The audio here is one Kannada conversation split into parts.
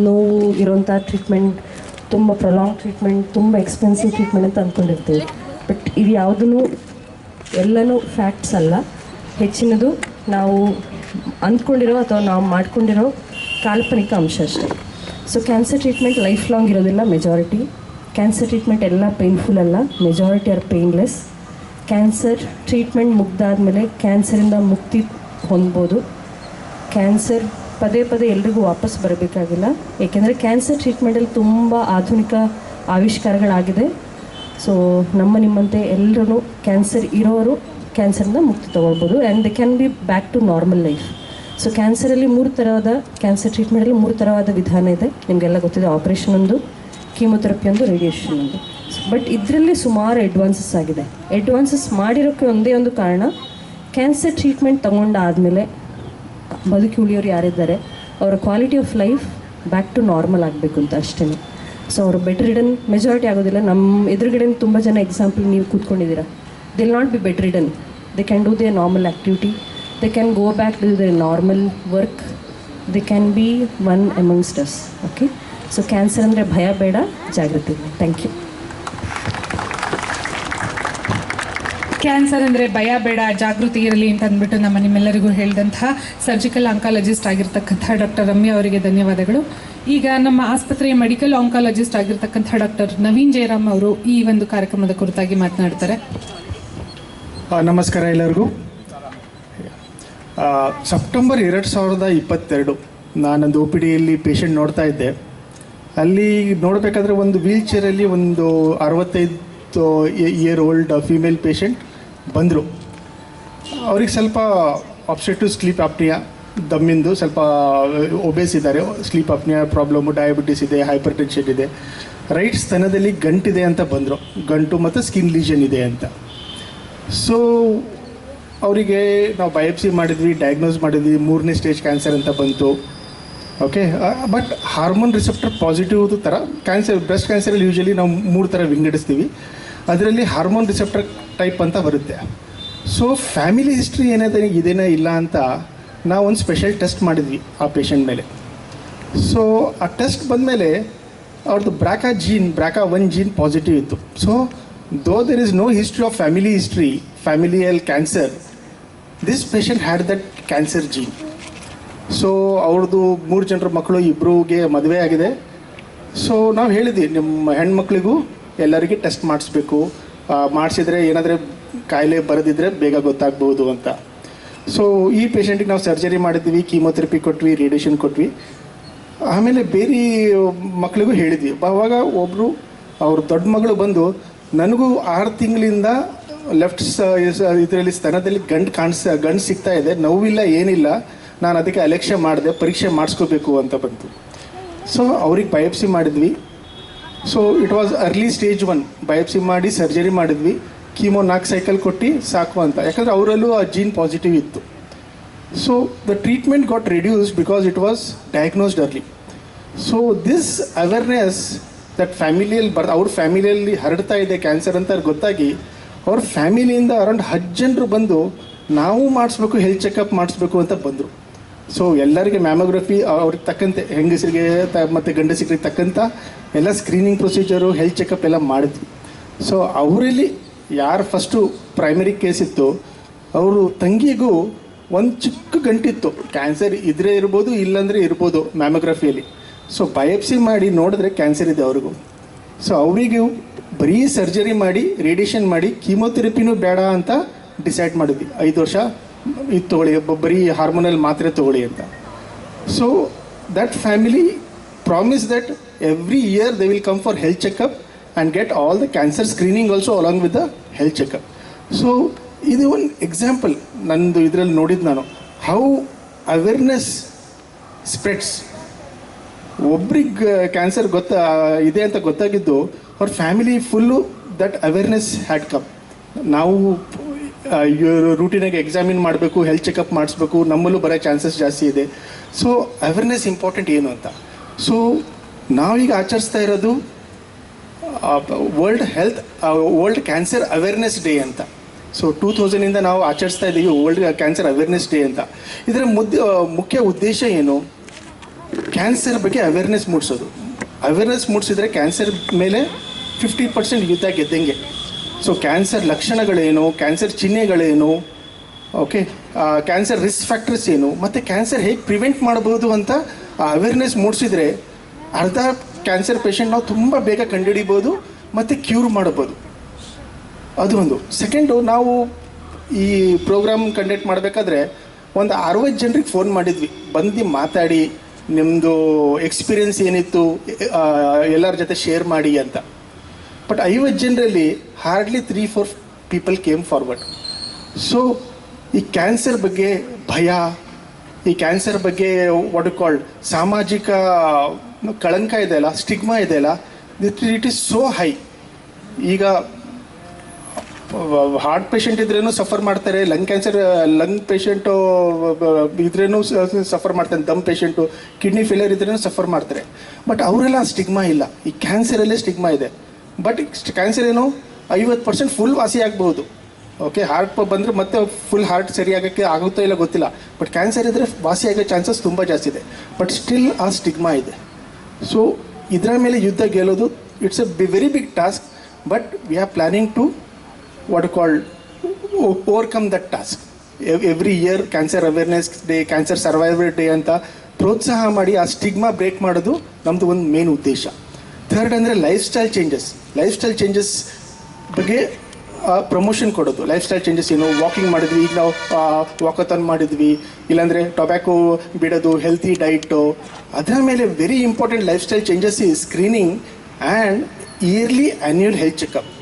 ನೋವು ಇರೋಂಥ ಟ್ರೀಟ್ಮೆಂಟ್ ತುಂಬ ಪ್ರೊಲಾಂಗ್ ಟ್ರೀಟ್ಮೆಂಟ್, ತುಂಬ ಎಕ್ಸ್ಪೆನ್ಸಿವ್ ಟ್ರೀಟ್ಮೆಂಟ್ ಅಂತ ಅಂದ್ಕೊಂಡಿರ್ತೀವಿ. ಬಟ್ ಇದು ಯಾವುದೂ ಎಲ್ಲನೂ ಫ್ಯಾಕ್ಟ್ಸ್ ಅಲ್ಲ. ಹೆಚ್ಚಿನದು ನಾವು ಅಂದ್ಕೊಂಡಿರೋ ಅಥವಾ ನಾವು ಮಾಡ್ಕೊಂಡಿರೋ ಕಾಲ್ಪನಿಕ ಅಂಶ ಅಷ್ಟೇ. So cancer treatment life long ಇರೋದಿಲ್ಲ. ಮೆಜಾರಿಟಿ ಕ್ಯಾನ್ಸರ್ ಟ್ರೀಟ್ಮೆಂಟ್ ಎಲ್ಲ ಪೇನ್ಫುಲ್ ಅಲ್ಲ, majority are painless. Cancer treatment ಮುಗ್ದಾದಮೇಲೆ ಕ್ಯಾನ್ಸರಿಂದ ಮುಕ್ತಿ ಹೊಂದ್ಬೋದು. ಕ್ಯಾನ್ಸರ್ ಪದೇ ಪದೇ ಎಲ್ರಿಗೂ ವಾಪಸ್ ಬರಬೇಕಾಗಿಲ್ಲ, ಏಕೆಂದರೆ ಕ್ಯಾನ್ಸರ್ ಟ್ರೀಟ್ಮೆಂಟಲ್ಲಿ ತುಂಬ ಆಧುನಿಕ ಆವಿಷ್ಕಾರಗಳಾಗಿದೆ. ಸೊ ನಿಮ್ಮಂತೆ ಎಲ್ಲರೂ ಕ್ಯಾನ್ಸರ್ ಇರೋರು ಕ್ಯಾನ್ಸರಿಂದ ಮುಕ್ತಿ ತೊಗೊಳ್ಬೋದು and they can be back to normal life. So ಕ್ಯಾನ್ಸರಲ್ಲಿ ಕ್ಯಾನ್ಸರ್ ಟ್ರೀಟ್ಮೆಂಟಲ್ಲಿ 3 ಥರವಾದ ವಿಧಾನ ಇದೆ. ನಿಮಗೆಲ್ಲ ಗೊತ್ತಿದೆ, ಆಪ್ರೇಷನ್ ಒಂದು, ಕೀಮೊಥೆರಪಿ ಒಂದು, ರೇಡಿಯೇಷನ್ ಒಂದು. ಬಟ್ ಇದರಲ್ಲಿ ಸುಮಾರು ಅಡ್ವಾನ್ಸಸ್ ಆಗಿದೆ. ಅಡ್ವಾನ್ಸಸ್ ಮಾಡಿರೋಕ್ಕೆ ಒಂದೇ ಒಂದು ಕಾರಣ, ಕ್ಯಾನ್ಸರ್ ಟ್ರೀಟ್ಮೆಂಟ್ ತೊಗೊಂಡಾದಮೇಲೆ ಬದುಕಿ ಉಳಿಯೋರು ಯಾರಿದ್ದಾರೆ ಅವರ quality of life back to normal ಆಗಬೇಕು ಅಂತ ಅಷ್ಟೇ. ಸೊ ಅವರು ಬೆಡ್ ರಿಡನ್ ಮೆಜಾರಿಟಿ ಆಗೋದಿಲ್ಲ. ನಮ್ಮ ಎದುರುಗಡೆ ತುಂಬ ಜನ ಎಕ್ಸಾಂಪಲ್ ನೀವು ಕೂತ್ಕೊಂಡಿದ್ದೀರಾ. They will not be bedridden, they can do the normal activity, they can go back to the normal work, they can be one amongst us. Okay, so cancer ಅಂದರೆ ಭಯ ಬೇಡ, ಜಾಗೃತಿ. Thank you. ಕ್ಯಾನ್ಸರ್ ಅಂದರೆ ಭಯ ಬೇಡ, ಜಾಗೃತಿ ಇರಲಿ ಅಂತ ಅಂದ್ಬಿಟ್ಟು ನಿಮ್ಮೆಲ್ಲರಿಗೂ ಹೇಳಿದಂತಹ ಸರ್ಜಿಕಲ್ ಆಂಕಾಲಜಿಸ್ಟ್ ಆಗಿರ್ತಕ್ಕಂಥ ಡಾಕ್ಟರ್ ರಮ್ಯಾ ಅವರಿಗೆ ಧನ್ಯವಾದಗಳು. ಈಗ ನಮ್ಮ ಆಸ್ಪತ್ರೆಯ ಮೆಡಿಕಲ್ ಆಂಕಾಲಜಿಸ್ಟ್ ಆಗಿರ್ತಕ್ಕಂಥ ಡಾಕ್ಟರ್ ನವೀನ್ ಜಯರಾಮ್ ಅವರು ಈ ಒಂದು ಕಾರ್ಯಕ್ರಮದ ಕುರಿತಾಗಿ ಮಾತನಾಡ್ತಾರೆ. ನಮಸ್ಕಾರ ಎಲ್ಲರಿಗೂ. ಸೆಪ್ಟೆಂಬರ್ 2022 ನಾನೊಂದು ಒ ಪಿ ಡಿಯಲ್ಲಿ ಪೇಷಂಟ್ ನೋಡ್ತಾ ಇದ್ದೆ. ಅಲ್ಲಿ ನೋಡಬೇಕಾದ್ರೆ ಒಂದು ವೀಲ್ ಚೇರಲ್ಲಿ ಒಂದು 65 ಇಯರ್ ಓಲ್ಡ್ ಫೀಮೇಲ್ ಪೇಷಂಟ್ ಬಂದರು. ಅವ್ರಿಗೆ ಸ್ವಲ್ಪ ಆಬ್ಸ್ಟ್ರಕ್ಟಿವ್ ಸ್ಲೀಪ್ ಆಪ್ನಿಯಾ, ದಮ್ಮಿಂದು ಸ್ವಲ್ಪ ಒಬೇಸ್ ಇದ್ದಾರೆ, ಸ್ಲೀಪ್ ಆಪ್ನಿಯಾ ಪ್ರಾಬ್ಲಮ್ಮು, ಡಯಾಬಿಟಿಸ್ ಇದೆ, ಹೈಪರ್ ಟೆನ್ಷನ್ ಇದೆ, ರೈಟ್ ಸ್ತನದಲ್ಲಿ ಗಂಟಿದೆ ಅಂತ ಬಂದರು. ಗಂಟು ಮತ್ತು ಸ್ಕಿನ್ ಲೀಷನ್ ಇದೆ ಅಂತ. ಸೊ ಅವರಿಗೆ ನಾವು ಬಯೋಪ್ಸಿ ಮಾಡಿದ್ವಿ, ಡಯಾಗ್ನೋಸ್ ಮಾಡಿದ್ವಿ, 3ನೇ ಸ್ಟೇಜ್ ಕ್ಯಾನ್ಸರ್ ಅಂತ ಬಂತು. Okay, but hormone receptor positive ಥರ ಕ್ಯಾನ್ಸರ್, ಬ್ರೆಸ್ಟ್ ಕ್ಯಾನ್ಸರಲ್ಲಿ ಯೂಶಲಿ ನಾವು 3 ಥರ ವಿಂಗಡಿಸ್ತೀವಿ. ಅದರಲ್ಲಿ ಹಾರ್ಮೋನ್ ರಿಸೆಪ್ಟರ್ ಟೈಪ್ ಅಂತ ಬರುತ್ತೆ. ಸೊ ಫ್ಯಾಮಿಲಿ ಹಿಸ್ಟ್ರಿ ಇದೇನೇ ಇಲ್ಲ ಅಂತ ನಾವು ಒಂದು ಸ್ಪೆಷಲ್ ಟೆಸ್ಟ್ ಮಾಡಿದ್ವಿ ಆ ಪೇಷಂಟ್ ಮೇಲೆ. ಸೊ ಆ ಟೆಸ್ಟ್ ಬಂದಮೇಲೆ ಅವ್ರದ್ದು BRCA1 ಜೀನ್ ಪಾಸಿಟಿವ್ ಇತ್ತು. So though there is no history of familial cancer, this patient had that cancer gene. So ಅವ್ರದ್ದು 3 ಜನರ ಮಕ್ಕಳು, 2ಗೆ ಮದುವೆ ಆಗಿದೆ. ಸೊ ನಾವು ಹೇಳಿದ್ವಿ, ನಿಮ್ಮ ಹೆಣ್ಮಕ್ಳಿಗೂ ಎಲ್ಲರಿಗೆ ಟೆಸ್ಟ್ ಮಾಡಿಸ್ಬೇಕು, ಮಾಡಿಸಿದ್ರೆ ಏನಾದರೆ ಕಾಯಿಲೆ ಬರೋದಿದ್ರೆ ಬೇಗ ಗೊತ್ತಾಗ್ಬೋದು ಅಂತ. ಸೊ ಈ ಪೇಷಂಟಿಗೆ ನಾವು ಸರ್ಜರಿ ಮಾಡಿದ್ವಿ, ಕೀಮೊಥೆರಪಿ ಕೊಟ್ವಿ, ರೇಡಿಯೇಷನ್ ಕೊಟ್ವಿ. ಆಮೇಲೆ ಬೇರೆ ಮಕ್ಕಳಿಗೂ ಹೇಳಿದ್ವಿ. ಆವಾಗ ಒಬ್ಬರು ಅವ್ರ ದೊಡ್ಡ ಮಗಳು ಬಂದು, ನನಗೂ 6 ತಿಂಗಳಿಂದ ಲೆಫ್ಟ್ ಇದರಲ್ಲಿ ಸ್ತನದಲ್ಲಿ ಗಂಟು ಸಿಗ್ತಾ ಇದೆ, ನೋವಿಲ್ಲ, ಏನಿಲ್ಲ, ನಾನು ಅದಕ್ಕೆ ಅಲಕ್ಷ್ಯ ಮಾಡಿದೆ, ಪರೀಕ್ಷೆ ಮಾಡಿಸ್ಕೋಬೇಕು ಅಂತ ಬಂತು. ಸೊ ಅವ್ರಿಗೆ ಬಯೋಪ್ಸಿ ಮಾಡಿದ್ವಿ. So it was early stage 1. Biopsy ಮಾಡಿ ಸರ್ಜರಿ ಮಾಡಿದ್ವಿ, ಕೀಮೋ 4 ಸೈಕಲ್ ಕೊಟ್ಟು ಸಾಕು ಅಂತ, ಯಾಕಂದರೆ ಅವರಲ್ಲೂ ಆ ಜೀನ್ ಪಾಸಿಟಿವ್ ಇತ್ತು. So the treatment got reduced because it was diagnosed early. So this awareness that ಅವ್ರ ಫ್ಯಾಮಿಲಿಯಲ್ಲಿ ಹರಡ್ತಾ ಇದೆ ಕ್ಯಾನ್ಸರ್ ಅಂತ ಗೊತ್ತಾಗಿ ಅವ್ರ ಫ್ಯಾಮಿಲಿಯಿಂದ ಅರೌಂಡ್ 10 ಜನರು ಬಂದು ನಾವು ಮಾಡಿಸ್ಬೇಕು, ಹೆಲ್ತ್ ಚೆಕಪ್ ಮಾಡಿಸ್ಬೇಕು ಅಂತ ಬಂದರು. ಸೊ ಎಲ್ಲರಿಗೆ ಮ್ಯಾಮೋಗ್ರಫಿ ಅವ್ರಿಗೆ ತಕ್ಕಂತೆ, ಹೆಂಗಸರಿಗೆ ಮತ್ತು ಗಂಡಸರಿಗೆ ತಕ್ಕಂಥ ಎಲ್ಲ ಸ್ಕ್ರೀನಿಂಗ್ ಪ್ರೊಸೀಜರು, ಹೆಲ್ತ್ ಚೆಕಪ್ ಎಲ್ಲ ಮಾಡಿದ್ವಿ. ಸೊ ಅವರಲ್ಲಿ ಯಾರು ಫಸ್ಟು ಪ್ರೈಮರಿ ಕೇಸ್ ಇತ್ತು, ಅವರು ತಂಗಿಗೂ ಒಂದು ಚಿಕ್ಕ ಗಂಟಿತ್ತು. ಕ್ಯಾನ್ಸರ್ ಇದ್ರೆ ಇರ್ಬೋದು, ಇಲ್ಲಾಂದರೆ ಇರ್ಬೋದು ಮ್ಯಾಮೋಗ್ರಫಿಯಲ್ಲಿ. ಸೊ ಬಯೋಪ್ಸಿ ಮಾಡಿ ನೋಡಿದ್ರೆ ಕ್ಯಾನ್ಸರ್ ಇದೆ ಅವ್ರಿಗೂ. ಸೊ ಅವರಿಗೂ ಬರೀ ಸರ್ಜರಿ ಮಾಡಿ, ರೇಡಿಯೇಷನ್ ಮಾಡಿ, ಕೀಮೊಥೆರಪಿನೂ ಬೇಡ ಅಂತ ಡಿಸೈಡ್ ಮಾಡಿದ್ವಿ. 5 ವರ್ಷ ಇದು ತೊಗೊಳ್ಳಿ, ಬರೀ ಹಾರ್ಮೋನಲ್ ಮಾತ್ರೆ ತೊಗೊಳ್ಳಿ ಅಂತ. So that family promise that every year they will come for health checkup and get all the cancer screening also along with the health checkup. So ಇದು ಒಂದು ಎಕ್ಸಾಂಪಲ್ ನಂದು ಇದರಲ್ಲಿ ನೋಡಿದ್ದು ನಾನು, ಹೌ ಅವೇರ್ನೆಸ್ ಸ್ಪ್ರೆಡ್ಸ್. ಒಬ್ರಿಗೆ ಕ್ಯಾನ್ಸರ್ ಇದೆ ಅಂತ ಗೊತ್ತಾಗಿದ್ದು ಅವ್ರ family full that awareness had come. ನಾವು ರೂಟೀನಾಗಿ ಎಕ್ಸಾಮಿನ್ ಮಾಡಬೇಕು, ಹೆಲ್ತ್ ಚೆಕಪ್ ಮಾಡಿಸ್ಬೇಕು, ನಮ್ಮಲ್ಲೂ ಬರೋ ಚಾನ್ಸಸ್ ಜಾಸ್ತಿ ಇದೆ. ಸೊ ಅವೇರ್ನೆಸ್ ಇಂಪಾರ್ಟೆಂಟ್ ಏನು ಅಂತ. ಸೊ ನಾವೀಗ ಆಚರಿಸ್ತಾ ಇರೋದು ವರ್ಲ್ಡ್ ಕ್ಯಾನ್ಸರ್ ಅವೇರ್ನೆಸ್ ಡೇ ಅಂತ. ಸೊ 2000ಇಂದ ನಾವು ಆಚರಿಸ್ತಾ ಇದ್ದೀವಿ ವರ್ಲ್ಡ್ ಕ್ಯಾನ್ಸರ್ ಅವೇರ್ನೆಸ್ ಡೇ ಅಂತ. ಇದರ ಮುಖ್ಯ ಉದ್ದೇಶ ಏನು? ಕ್ಯಾನ್ಸರ್ ಬಗ್ಗೆ ಅವೇರ್ನೆಸ್ ಮೂಡಿಸೋದು. ಅವೇರ್ನೆಸ್ ಮೂಡಿಸಿದ್ರೆ ಕ್ಯಾನ್ಸರ್ ಮೇಲೆ 50% ಯುದ್ಧ ಗೆದ್ದಂಗೆ. ಸೊ ಕ್ಯಾನ್ಸರ್ ಲಕ್ಷಣಗಳೇನು, ಕ್ಯಾನ್ಸರ್ ಚಿಹ್ನೆಗಳೇನು, ಓಕೆ, ಕ್ಯಾನ್ಸರ್ ರಿಸ್ಕ್ ಫ್ಯಾಕ್ಟರ್ಸ್ ಏನು, ಮತ್ತು ಕ್ಯಾನ್ಸರ್ ಹೇಗೆ ಪ್ರಿವೆಂಟ್ ಮಾಡ್ಬೋದು ಅಂತ ಅವೇರ್ನೆಸ್ ಮೂಡಿಸಿದ್ರೆ ಅರ್ಧ ಕ್ಯಾನ್ಸರ್ ಪೇಷಂಟ್ ನಾವು ತುಂಬ ಬೇಗ ಕಂಡುಹಿಡಿಬೋದು ಮತ್ತು ಕ್ಯೂರ್ ಮಾಡ್ಬೋದು. ಅದು ಒಂದು. ಸೆಕೆಂಡು, ನಾವು ಈ ಪ್ರೋಗ್ರಾಮ್ ಕಂಡಕ್ಟ್ ಮಾಡಬೇಕಾದ್ರೆ ಒಂದು 60 ಜನರಿಗೆ ಫೋನ್ ಮಾಡಿದ್ವಿ, ಬಂದು ಮಾತಾಡಿ ನಿಮ್ಮದು ಎಕ್ಸ್ಪೀರಿಯನ್ಸ್ ಏನಿತ್ತು ಎಲ್ಲರ ಜೊತೆ ಶೇರ್ ಮಾಡಿ ಅಂತ. ಬಟ್ 50 ಜನರಲ್ಲಿ hardly 3-4 people came forward. So ಈ ಕ್ಯಾನ್ಸರ್ ಬಗ್ಗೆ ಭಯ, ಈ ಕ್ಯಾನ್ಸರ್ ಬಗ್ಗೆ ವಾಟ್ ಯು ಕಾಲ್ಡ್ ಸಾಮಾಜಿಕ ಕಳಂಕ ಇದೆಯಲ್ಲ, ಸ್ಟಿಗ್ಮಾ ಇದೆಯಲ್ಲ, ಇಟ್ ಈಸ್ ಸೋ ಹೈ. ಈಗ ಹಾರ್ಟ್ ಪೇಷಂಟ್ ಇದ್ರೇನು ಸಫರ್ ಮಾಡ್ತಾರೆ, ಲಂಗ್ ಪೇಷಂಟು ಇದ್ರೇನು ಸಫರ್ ಮಾಡ್ತಾರೆ, ದಮ್ ಪೇಷಂಟು, ಕಿಡ್ನಿ ಫೇಲಿಯರ್ ಇದ್ರೇನು ಸಫರ್ ಮಾಡ್ತಾರೆ. ಬಟ್ ಅವರೆಲ್ಲ ಸ್ಟಿಗ್ಮಾ ಇಲ್ಲ. ಈ ಕ್ಯಾನ್ಸರಲ್ಲೇ ಸ್ಟಿಗ್ಮಾ ಇದೆ. ಬಟ್ ಕ್ಯಾನ್ಸರ್ ಏನು 50% ಫುಲ್ ವಾಸಿ ಆಗ್ಬೋದು. ಓಕೆ, ಹಾರ್ಟ್ ಬಂದರೆ ಮತ್ತೆ ಫುಲ್ ಹಾರ್ಟ್ ಸರಿಯಾಗೋಕ್ಕೆ ಆಗುತ್ತೋ ಇಲ್ಲ ಗೊತ್ತಿಲ್ಲ. ಬಟ್ ಕ್ಯಾನ್ಸರ್ ಇದ್ದರೆ ವಾಸಿ ಆಗೋ ಚಾನ್ಸಸ್ ತುಂಬ ಜಾಸ್ತಿ ಇದೆ. ಬಟ್ ಸ್ಟಿಲ್ ಆ ಸ್ಟಿಗ್ಮಾ ಇದೆ. ಸೊ ಇದರ ಮೇಲೆ ಯುದ್ಧ ಗೆಲ್ಲೋದು it's a very big task. But we are planning to what you call overcome that task. Every year cancer awareness day, cancer survivor day ಅಂತ ಪ್ರೋತ್ಸಾಹ ಮಾಡಿ ಆ ಸ್ಟಿಗ್ಮಾ ಬ್ರೇಕ್ ಮಾಡೋದು ನಮ್ಮದು ಒಂದು ಮೇನ್ ಉದ್ದೇಶ. ಥರ್ಡ್ ಅಂದರೆ ಲೈಫ್ ಸ್ಟೈಲ್ ಚೇಂಜಸ್ ಬಗ್ಗೆ ಪ್ರಮೋಷನ್ ಕೊಡೋದು. ಲೈಫ್ ಸ್ಟೈಲ್ ಚೇಂಜಸ್ ಏನು, ವಾಕಿಂಗ್ ಮಾಡಿದ್ವಿ, ಈಗ ನಾವು ವಾಕಥಾನ್ ಮಾಡಿದ್ವಿ, ಇಲ್ಲಾಂದರೆ ಟೊಬ್ಯಾಕೊ ಬಿಡೋದು, ಹೆಲ್ತಿ ಡೈಟು. ಅದರ ಮೇಲೆ very important lifestyle changes ಈ screening and yearly annual health checkup.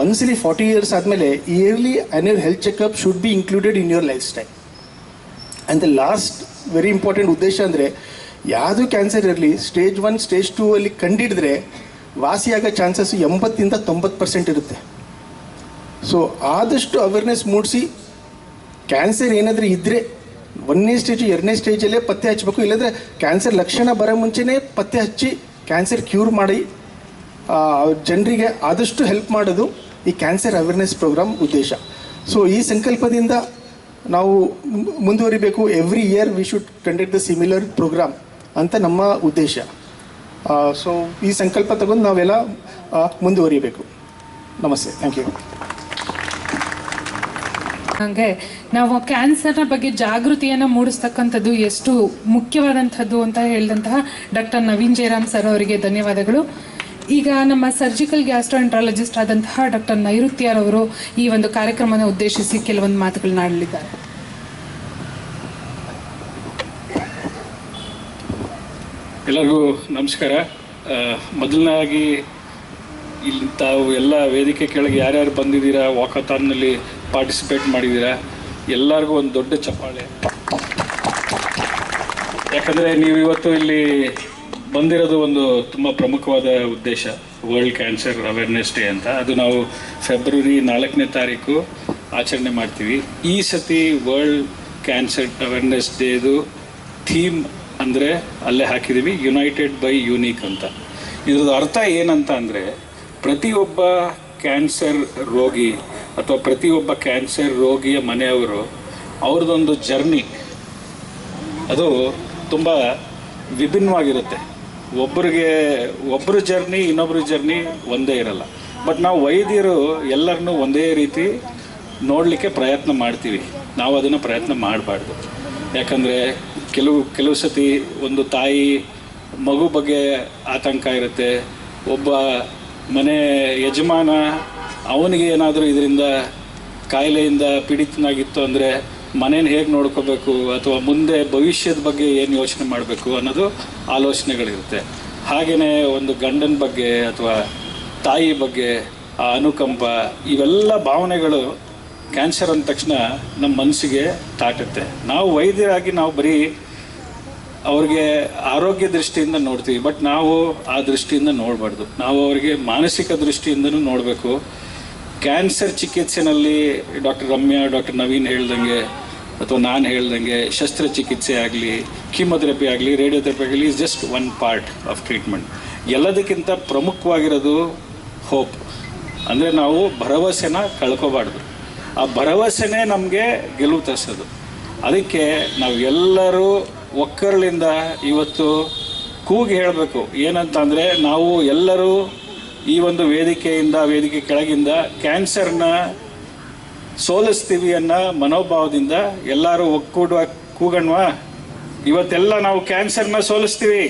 ಒಂದ್ಸಲಿ 40 years ಆದಮೇಲೆ yearly annual health checkup should be included in your lifestyle. And the last very important ಉದ್ದೇಶ ಅಂದರೆ ಯಾವುದು ಕ್ಯಾನ್ಸರ್ ಇರಲಿ, ಸ್ಟೇಜ್ 1 ಸ್ಟೇಜ್ 2 ಅಲ್ಲಿ ಕಂಡಿಡಿದ್ರೆ ವಾಸಿಯಾಗೋ ಚಾನ್ಸಸ್ 80-90% ಇರುತ್ತೆ. ಸೊ ಆದಷ್ಟು ಅವೇರ್ನೆಸ್ ಮೂಡಿಸಿ ಕ್ಯಾನ್ಸರ್ ಏನಾದರೂ ಇದ್ದರೆ 1ನೇ ಸ್ಟೇಜು 2ನೇ ಸ್ಟೇಜಲ್ಲೇ ಪತ್ತೆ ಹಚ್ಚಬೇಕು. ಇಲ್ಲಾಂದರೆ ಕ್ಯಾನ್ಸರ್ ಲಕ್ಷಣ ಬರೋ ಮುಂಚೆನೇ ಪತ್ತೆ ಹಚ್ಚಿ ಕ್ಯಾನ್ಸರ್ ಕ್ಯೂರ್ ಮಾಡಿ ಜನರಿಗೆ ಆದಷ್ಟು ಹೆಲ್ಪ್ ಮಾಡೋದು ಈ ಕ್ಯಾನ್ಸರ್ ಅವೇರ್ನೆಸ್ ಪ್ರೋಗ್ರಾಮ್ ಉದ್ದೇಶ. ಸೊ ಈ ಸಂಕಲ್ಪದಿಂದ ನಾವು ಮುಂದುವರಿಬೇಕು. Every year we should conduct the similar program ಅಂತ ನಮ್ಮ ಉದ್ದೇಶ. ಸೊ ಈ ಸಂಕಲ್ಪ ತಗೊಂಡು ನಾವೆಲ್ಲ ಮುಂದುವರಿಬೇಕು. ನಮಸ್ತೆ, ಥ್ಯಾಂಕ್ ಯು. ಹಾಗೆ ನಾವು ಕ್ಯಾನ್ಸರ್ನ ಬಗ್ಗೆ ಜಾಗೃತಿಯನ್ನು ಮೂಡಿಸ್ತಕ್ಕಂಥದ್ದು ಎಷ್ಟು ಮುಖ್ಯವಾದಂಥದ್ದು ಅಂತ ಹೇಳಿದಂತಹ ಡಾಕ್ಟರ್ ನವೀನ್ ಜಯರಾಮ್ ಸರ್ ಅವರಿಗೆ ಧನ್ಯವಾದಗಳು. ಈಗ ನಮ್ಮ ಸರ್ಜಿಕಲ್ ಗ್ಯಾಸ್ಟ್ರೋಎಂಟ್ರಾಲಜಿಸ್ಟ್ ಆದಂತಹ ಡಾಕ್ಟರ್ ನೈಋತ್ಯರ್ ಅವರು ಈ ಒಂದು ಕಾರ್ಯಕ್ರಮವನ್ನು ಉದ್ದೇಶಿಸಿ ಕೆಲವೊಂದು ಮಾತುಗಳನ್ನ ಆಡಲಿದ್ದಾರೆ. ಎಲ್ಲರಿಗೂ ನಮಸ್ಕಾರ. ಮೊದಲನೇದಾಗಿ ಇಲ್ಲಿ ತಾವು ಎಲ್ಲ ವೇದಿಕೆ ಕೆಳಗೆ ಯಾರ್ಯಾರು ಬಂದಿದ್ದೀರಾ, ವಾಕಥಾನ್ನಲ್ಲಿ ಪಾರ್ಟಿಸಿಪೇಟ್ ಮಾಡಿದ್ದೀರಾ, ಎಲ್ಲರಿಗೂ ಒಂದು ದೊಡ್ಡ ಚಪ್ಪಾಳೆ. ಯಾಕಂದರೆ ನೀವು ಇವತ್ತು ಇಲ್ಲಿ ಬಂದಿರೋದು ಒಂದು ತುಂಬ ಪ್ರಮುಖವಾದ ಉದ್ದೇಶ, ವರ್ಲ್ಡ್ ಕ್ಯಾನ್ಸರ್ ಅವೇರ್ನೆಸ್ ಡೇ ಅಂತ. ಅದು ನಾವು ಫೆಬ್ರವರಿ 4ನೇ ತಾರೀಕು ಆಚರಣೆ ಮಾಡ್ತೀವಿ. ಈ ಸತಿ ವರ್ಲ್ಡ್ ಕ್ಯಾನ್ಸರ್ ಅವೇರ್ನೆಸ್ ಡೇದು ಥೀಮ್ ಅಂದರೆ ಅಲ್ಲೇ ಹಾಕಿದ್ದೀವಿ, ಯುನೈಟೆಡ್ ಬೈ ಯೂನಿಕ್ ಅಂತ. ಇದ್ರದ್ದು ಅರ್ಥ ಏನಂತ ಅಂದರೆ, ಪ್ರತಿಯೊಬ್ಬ ಕ್ಯಾನ್ಸರ್ ರೋಗಿ ಅಥವಾ ಪ್ರತಿಯೊಬ್ಬ ಕ್ಯಾನ್ಸರ್ ರೋಗಿಯ ಮನೆಯವರು ಅವ್ರದ್ದೊಂದು ಜರ್ನಿ ಅದು ತುಂಬ ವಿಭಿನ್ನವಾಗಿರುತ್ತೆ. ಒಬ್ಬರ ಜರ್ನಿ ಇನ್ನೊಬ್ಬರ ಜರ್ನಿ ಒಂದೇ ಇರಲ್ಲ. ಬಟ್ ನಾವು ವೈದ್ಯರು ಎಲ್ಲರನ್ನೂ ಒಂದೇ ರೀತಿ ನೋಡಲಿಕ್ಕೆ ಪ್ರಯತ್ನ ಮಾಡ್ತೀವಿ. ನಾವು ಅದನ್ನು ಪ್ರಯತ್ನ ಮಾಡಬಾರ್ದು. ಯಾಕಂದರೆ ಕೆಲವು ಸತಿ ಒಂದು ತಾಯಿ ಮಗು ಬಗ್ಗೆ ಆತಂಕ ಇರುತ್ತೆ, ಒಬ್ಬ ಮನೆ ಯಜಮಾನ ಅವನಿಗೆ ಏನಾದರೂ ಇದರಿಂದ ಕಾಯಿಲೆಯಿಂದ ಪೀಡಿತನಾಗಿತ್ತು ಅಂದರೆ ಮನೇನ ಹೇಗೆ ನೋಡ್ಕೋಬೇಕು ಅಥವಾ ಮುಂದೆ ಭವಿಷ್ಯದ ಬಗ್ಗೆ ಏನು ಯೋಚನೆ ಮಾಡಬೇಕು ಅನ್ನೋದು ಆಲೋಚನೆಗಳಿರುತ್ತೆ. ಹಾಗೆಯೇ ಒಂದು ಗಂಡನ ಬಗ್ಗೆ ಅಥವಾ ತಾಯಿ ಬಗ್ಗೆ ಆ ಅನುಕಂಪ, ಇವೆಲ್ಲ ಭಾವನೆಗಳು ಕ್ಯಾನ್ಸರ್ ಅಂದ ತಕ್ಷಣ ನಮ್ಮ ಮನಸ್ಸಿಗೆ ತಾಟುತ್ತೆ. ನಾವು ವೈದ್ಯರಾಗಿ ನಾವು ಬರೀ ಅವ್ರಿಗೆ ಆರೋಗ್ಯ ದೃಷ್ಟಿಯಿಂದ ನೋಡ್ತೀವಿ, ಬಟ್ ನಾವು ಆ ದೃಷ್ಟಿಯಿಂದ ನೋಡಬಾರ್ದು. ನಾವು ಅವರಿಗೆ ಮಾನಸಿಕ ದೃಷ್ಟಿಯಿಂದನೂ ನೋಡಬೇಕು. ಕ್ಯಾನ್ಸರ್ ಚಿಕಿತ್ಸೆನಲ್ಲಿ ಡಾಕ್ಟರ್ ರಮ್ಯಾ, ಡಾಕ್ಟರ್ ನವೀನ್ ಹೇಳ್ದಂಗೆ ಅಥವಾ ನಾನು ಹೇಳ್ದಂಗೆ ಶಸ್ತ್ರಚಿಕಿತ್ಸೆ ಆಗಲಿ, ಕೀಮೊಥೆರಪಿ ಆಗಲಿ, ರೇಡಿಯೋಥೆರಪಿ ಆಗಲಿ is just one part of treatment. ಎಲ್ಲದಕ್ಕಿಂತ ಪ್ರಮುಖವಾಗಿರೋದು ಹೋಪ್. ಅಂದರೆ ನಾವು ಭರವಸೆನ ಕಳ್ಕೊಬಾರ್ದು. ಆ ಭರವಸೆನೇ ನಮಗೆ ಗೆಲುವು ತರಿಸೋದು. ಅದಕ್ಕೆ ನಾವು ಎಲ್ಲರೂ ಒಕ್ಕರಳಿಂದ ಇವತ್ತು ಕೂಗಿ ಹೇಳಬೇಕು. ಏನಂತ ಅಂದರೆ, ನಾವು ಎಲ್ಲರೂ ಈ ಒಂದು ವೇದಿಕೆ ಕೆಳಗಿಂದ ಕ್ಯಾನ್ಸರ್ನ ಸೋಲಿಸ್ತೀವಿ ಅನ್ನೋ ಮನೋಭಾವದಿಂದ ಎಲ್ಲರೂ ಒಕ್ಕೂಡುವ ಕೂಗಣ್ವಾ. ಇವತ್ತೆಲ್ಲ ನಾವು ಕ್ಯಾನ್ಸರ್ನ ಸೋಲಿಸ್ತೀವಿ,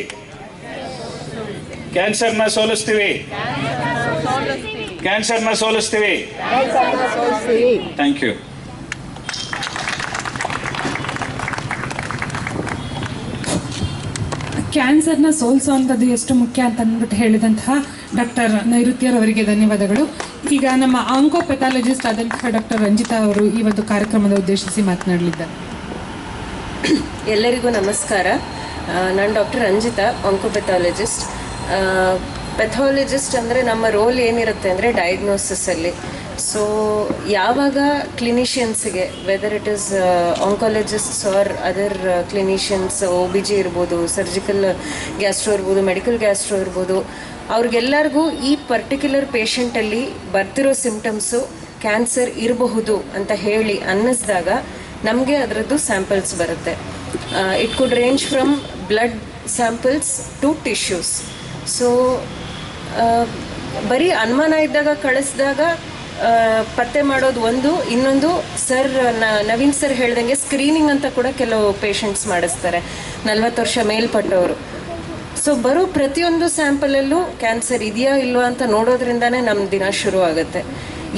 ಕ್ಯಾನ್ಸರ್ನ ಸೋಲಿಸ್ತೀವಿ, ಕ್ಯಾನ್ಸರ್ನ ಸೋಲಿಸ್ತೀವಿ. Thank you. ಕ್ಯಾನ್ಸರ್ನ ಸೋಲಿಸುವಂಥದ್ದು ಎಷ್ಟು ಮುಖ್ಯ ಅಂತ ಅಂದ್ಬಿಟ್ಟು ಹೇಳಿದಂತಹ ಡಾಕ್ಟರ್ ನೈಋತ್ಯರವರಿಗೆ ಧನ್ಯವಾದಗಳು. ಈಗ ನಮ್ಮ ಆಂಕೋಪೆಥಾಲಜಿಸ್ಟ್ ಆದಂತಹ ಡಾಕ್ಟರ್ ರಂಜಿತಾ ಅವರು ಈ ಒಂದು ಕಾರ್ಯಕ್ರಮದ ಉದ್ದೇಶಿಸಿ ಮಾತನಾಡಲಿದ್ದಾರೆ. ಎಲ್ಲರಿಗೂ ನಮಸ್ಕಾರ. ನಾನು ಡಾಕ್ಟರ್ ರಂಜಿತಾ, ಆಂಕೋಪೆಥಾಲಜಿಸ್ಟ್. ಪೆಥಾಲಜಿಸ್ಟ್ ಅಂದರೆ ನಮ್ಮ ರೋಲ್ ಏನಿರುತ್ತೆ ಅಂದರೆ ಡಯಾಗ್ನೋಸಿಸಲ್ಲಿ. ಸೊ ಯಾವಾಗ ಕ್ಲಿನಿಷಿಯನ್ಸ್ಗೆ, whether it is oncologists or other clinicians, OBG ಇರ್ಬೋದು, ಸರ್ಜಿಕಲ್ ಗ್ಯಾಸ್ಟ್ರೋ ಇರ್ಬೋದು, ಮೆಡಿಕಲ್ ಗ್ಯಾಸ್ಟ್ರೋ ಇರ್ಬೋದು, ಅವ್ರಿಗೆಲ್ಲರಿಗೂ ಈ ಪರ್ಟಿಕ್ಯುಲರ್ ಪೇಷಂಟಲ್ಲಿ ಬರ್ತಿರೋ ಸಿಂಪ್ಟಮ್ಸು ಕ್ಯಾನ್ಸರ್ ಇರಬಹುದು ಅಂತ ಹೇಳಿ ಅನ್ನಿಸಿದಾಗ ನಮಗೆ ಅದರದ್ದು ಸ್ಯಾಂಪಲ್ಸ್ ಬರುತ್ತೆ. It could range from blood samples to tissues. So ಬರೀ ಅನುಮಾನ ಇದ್ದಾಗ ಕಳಿಸಿದಾಗ ಪತ್ತೆ ಮಾಡೋದು ಒಂದು. ಇನ್ನೊಂದು, ಸರ್ ನವೀನ್ ಸರ್ ಹೇಳ್ದಂಗೆ ಸ್ಕ್ರೀನಿಂಗ್ ಅಂತ ಕೂಡ ಕೆಲವು ಪೇಷಂಟ್ಸ್ ಮಾಡಿಸ್ತಾರೆ, 40 ವರ್ಷ ಮೇಲ್ಪಟ್ಟವರು. ಸೊ ಬರೋ ಪ್ರತಿಯೊಂದು ಸ್ಯಾಂಪಲಲ್ಲೂ ಕ್ಯಾನ್ಸರ್ ಇದೆಯಾ ಇಲ್ವಾ ಅಂತ ನೋಡೋದ್ರಿಂದಾನೇ ನಮ್ಮ ದಿನ ಶುರು ಆಗುತ್ತೆ.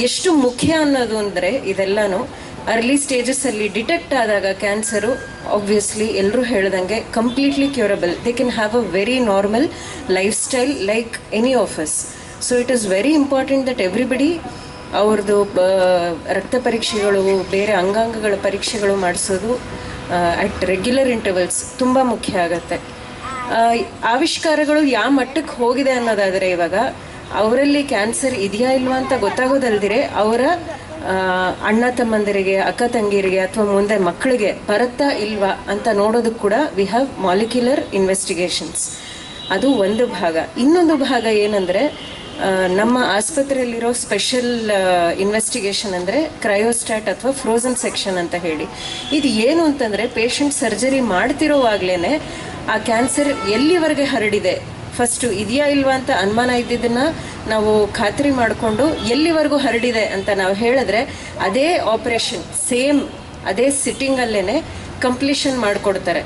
ಎಷ್ಟು ಮುಖ್ಯ ಅನ್ನೋದು ಅಂದರೆ ಇದೆಲ್ಲನೂ ಅರ್ಲಿ ಸ್ಟೇಜಸ್ಸಲ್ಲಿ ಡಿಟೆಕ್ಟ್ ಆದಾಗ ಕ್ಯಾನ್ಸರು ಆಬ್ವಿಯಸ್ಲಿ ಎಲ್ಲರೂ ಹೇಳ್ದಂಗೆ completely curable. They can have a very normal life style like any of us. So it is very important that everybody ಅವ್ರದ್ದು ರಕ್ತ ಪರೀಕ್ಷೆಗಳು, ಬೇರೆ ಅಂಗಾಂಗಗಳ ಪರೀಕ್ಷೆಗಳು ಮಾಡಿಸೋದು ಅಟ್ ರೆಗ್ಯುಲರ್ ಇಂಟರ್ವಲ್ಸ್ ತುಂಬ ಮುಖ್ಯ ಆಗುತ್ತೆ. ಆವಿಷ್ಕಾರಗಳು ಯಾವ ಮಟ್ಟಕ್ಕೆ ಹೋಗಿದೆ ಅನ್ನೋದಾದರೆ, ಇವಾಗ ಅವರಲ್ಲಿ ಕ್ಯಾನ್ಸರ್ ಇದೆಯಾ ಇಲ್ವಾ ಅಂತ ಗೊತ್ತಾಗೋದಲ್ದಿರೆ ಅವರ ಅಣ್ಣ ತಮ್ಮಂದಿರಿಗೆ, ಅಕ್ಕ ತಂಗಿಯರಿಗೆ ಅಥವಾ ಮುಂದೆ ಮಕ್ಕಳಿಗೆ ಬರುತ್ತಾ ಇಲ್ವಾ ಅಂತ ನೋಡೋದಕ್ಕೆ ಕೂಡ ವಿ ಹ್ಯಾವ್ ಮಾಲಿಕ್ಯುಲರ್ ಇನ್ವೆಸ್ಟಿಗೇಷನ್ಸ್. ಅದು ಒಂದು ಭಾಗ. ಇನ್ನೊಂದು ಭಾಗ ಏನಂದರೆ, ನಮ್ಮ ಆಸ್ಪತ್ರೆಯಲ್ಲಿರೋ ಸ್ಪೆಷಲ್ ಇನ್ವೆಸ್ಟಿಗೇಷನ್ ಅಂದರೆ ಕ್ರಯೋಸ್ಟ್ಯಾಟ್ ಅಥವಾ ಫ್ರೋಝನ್ ಸೆಕ್ಷನ್ ಅಂತ ಹೇಳಿ. ಇದು ಏನು ಅಂತಂದರೆ, ಪೇಷಂಟ್ ಸರ್ಜರಿ ಮಾಡ್ತಿರೋವಾಗಲೇ ಆ ಕ್ಯಾನ್ಸರ್ ಎಲ್ಲಿವರೆಗೆ ಹರಡಿದೆ, ಫಸ್ಟು ಇದೆಯಾ ಇಲ್ವಾ ಅಂತ ಅನುಮಾನ ಇದ್ದಿದ್ದನ್ನು ನಾವು ಖಾತ್ರಿ ಮಾಡಿಕೊಂಡು ಎಲ್ಲಿವರೆಗೂ ಹರಡಿದೆ ಅಂತ ನಾವು ಹೇಳಿದ್ರೆ ಅದೇ ಆಪ್ರೇಷನ್ ಸೇಮ್ ಅದೇ ಸಿಟ್ಟಿಂಗಲ್ಲೇ ಕಂಪ್ಲೀಷನ್ ಮಾಡಿಕೊಡ್ತಾರೆ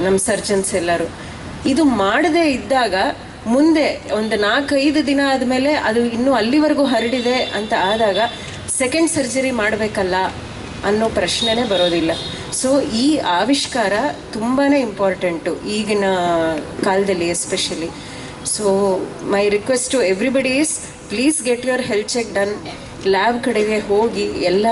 ನಮ್ಮ ಸರ್ಜನ್ಸ್ ಎಲ್ಲರೂ. ಇದು ಮಾಡದೇ ಇದ್ದಾಗ ಮುಂದೆ ಒಂದು 4-5 ದಿನ ಆದಮೇಲೆ ಅದು ಇನ್ನೂ ಅಲ್ಲಿವರೆಗೂ ಹರಡಿದೆ ಅಂತ ಆದಾಗ ಸೆಕೆಂಡ್ ಸರ್ಜರಿ ಮಾಡಬೇಕಲ್ಲ ಅನ್ನೋ ಪ್ರಶ್ನೆನೇ ಬರೋದಿಲ್ಲ. ಸೊ ಈ ಆವಿಷ್ಕಾರ ತುಂಬಾ ಇಂಪಾರ್ಟೆಂಟು ಈಗಿನ ಕಾಲದಲ್ಲಿ especially. So my request to everybody is, please get your health check done. Lab ಕಡೆಗೆ ಹೋಗಿ ಎಲ್ಲ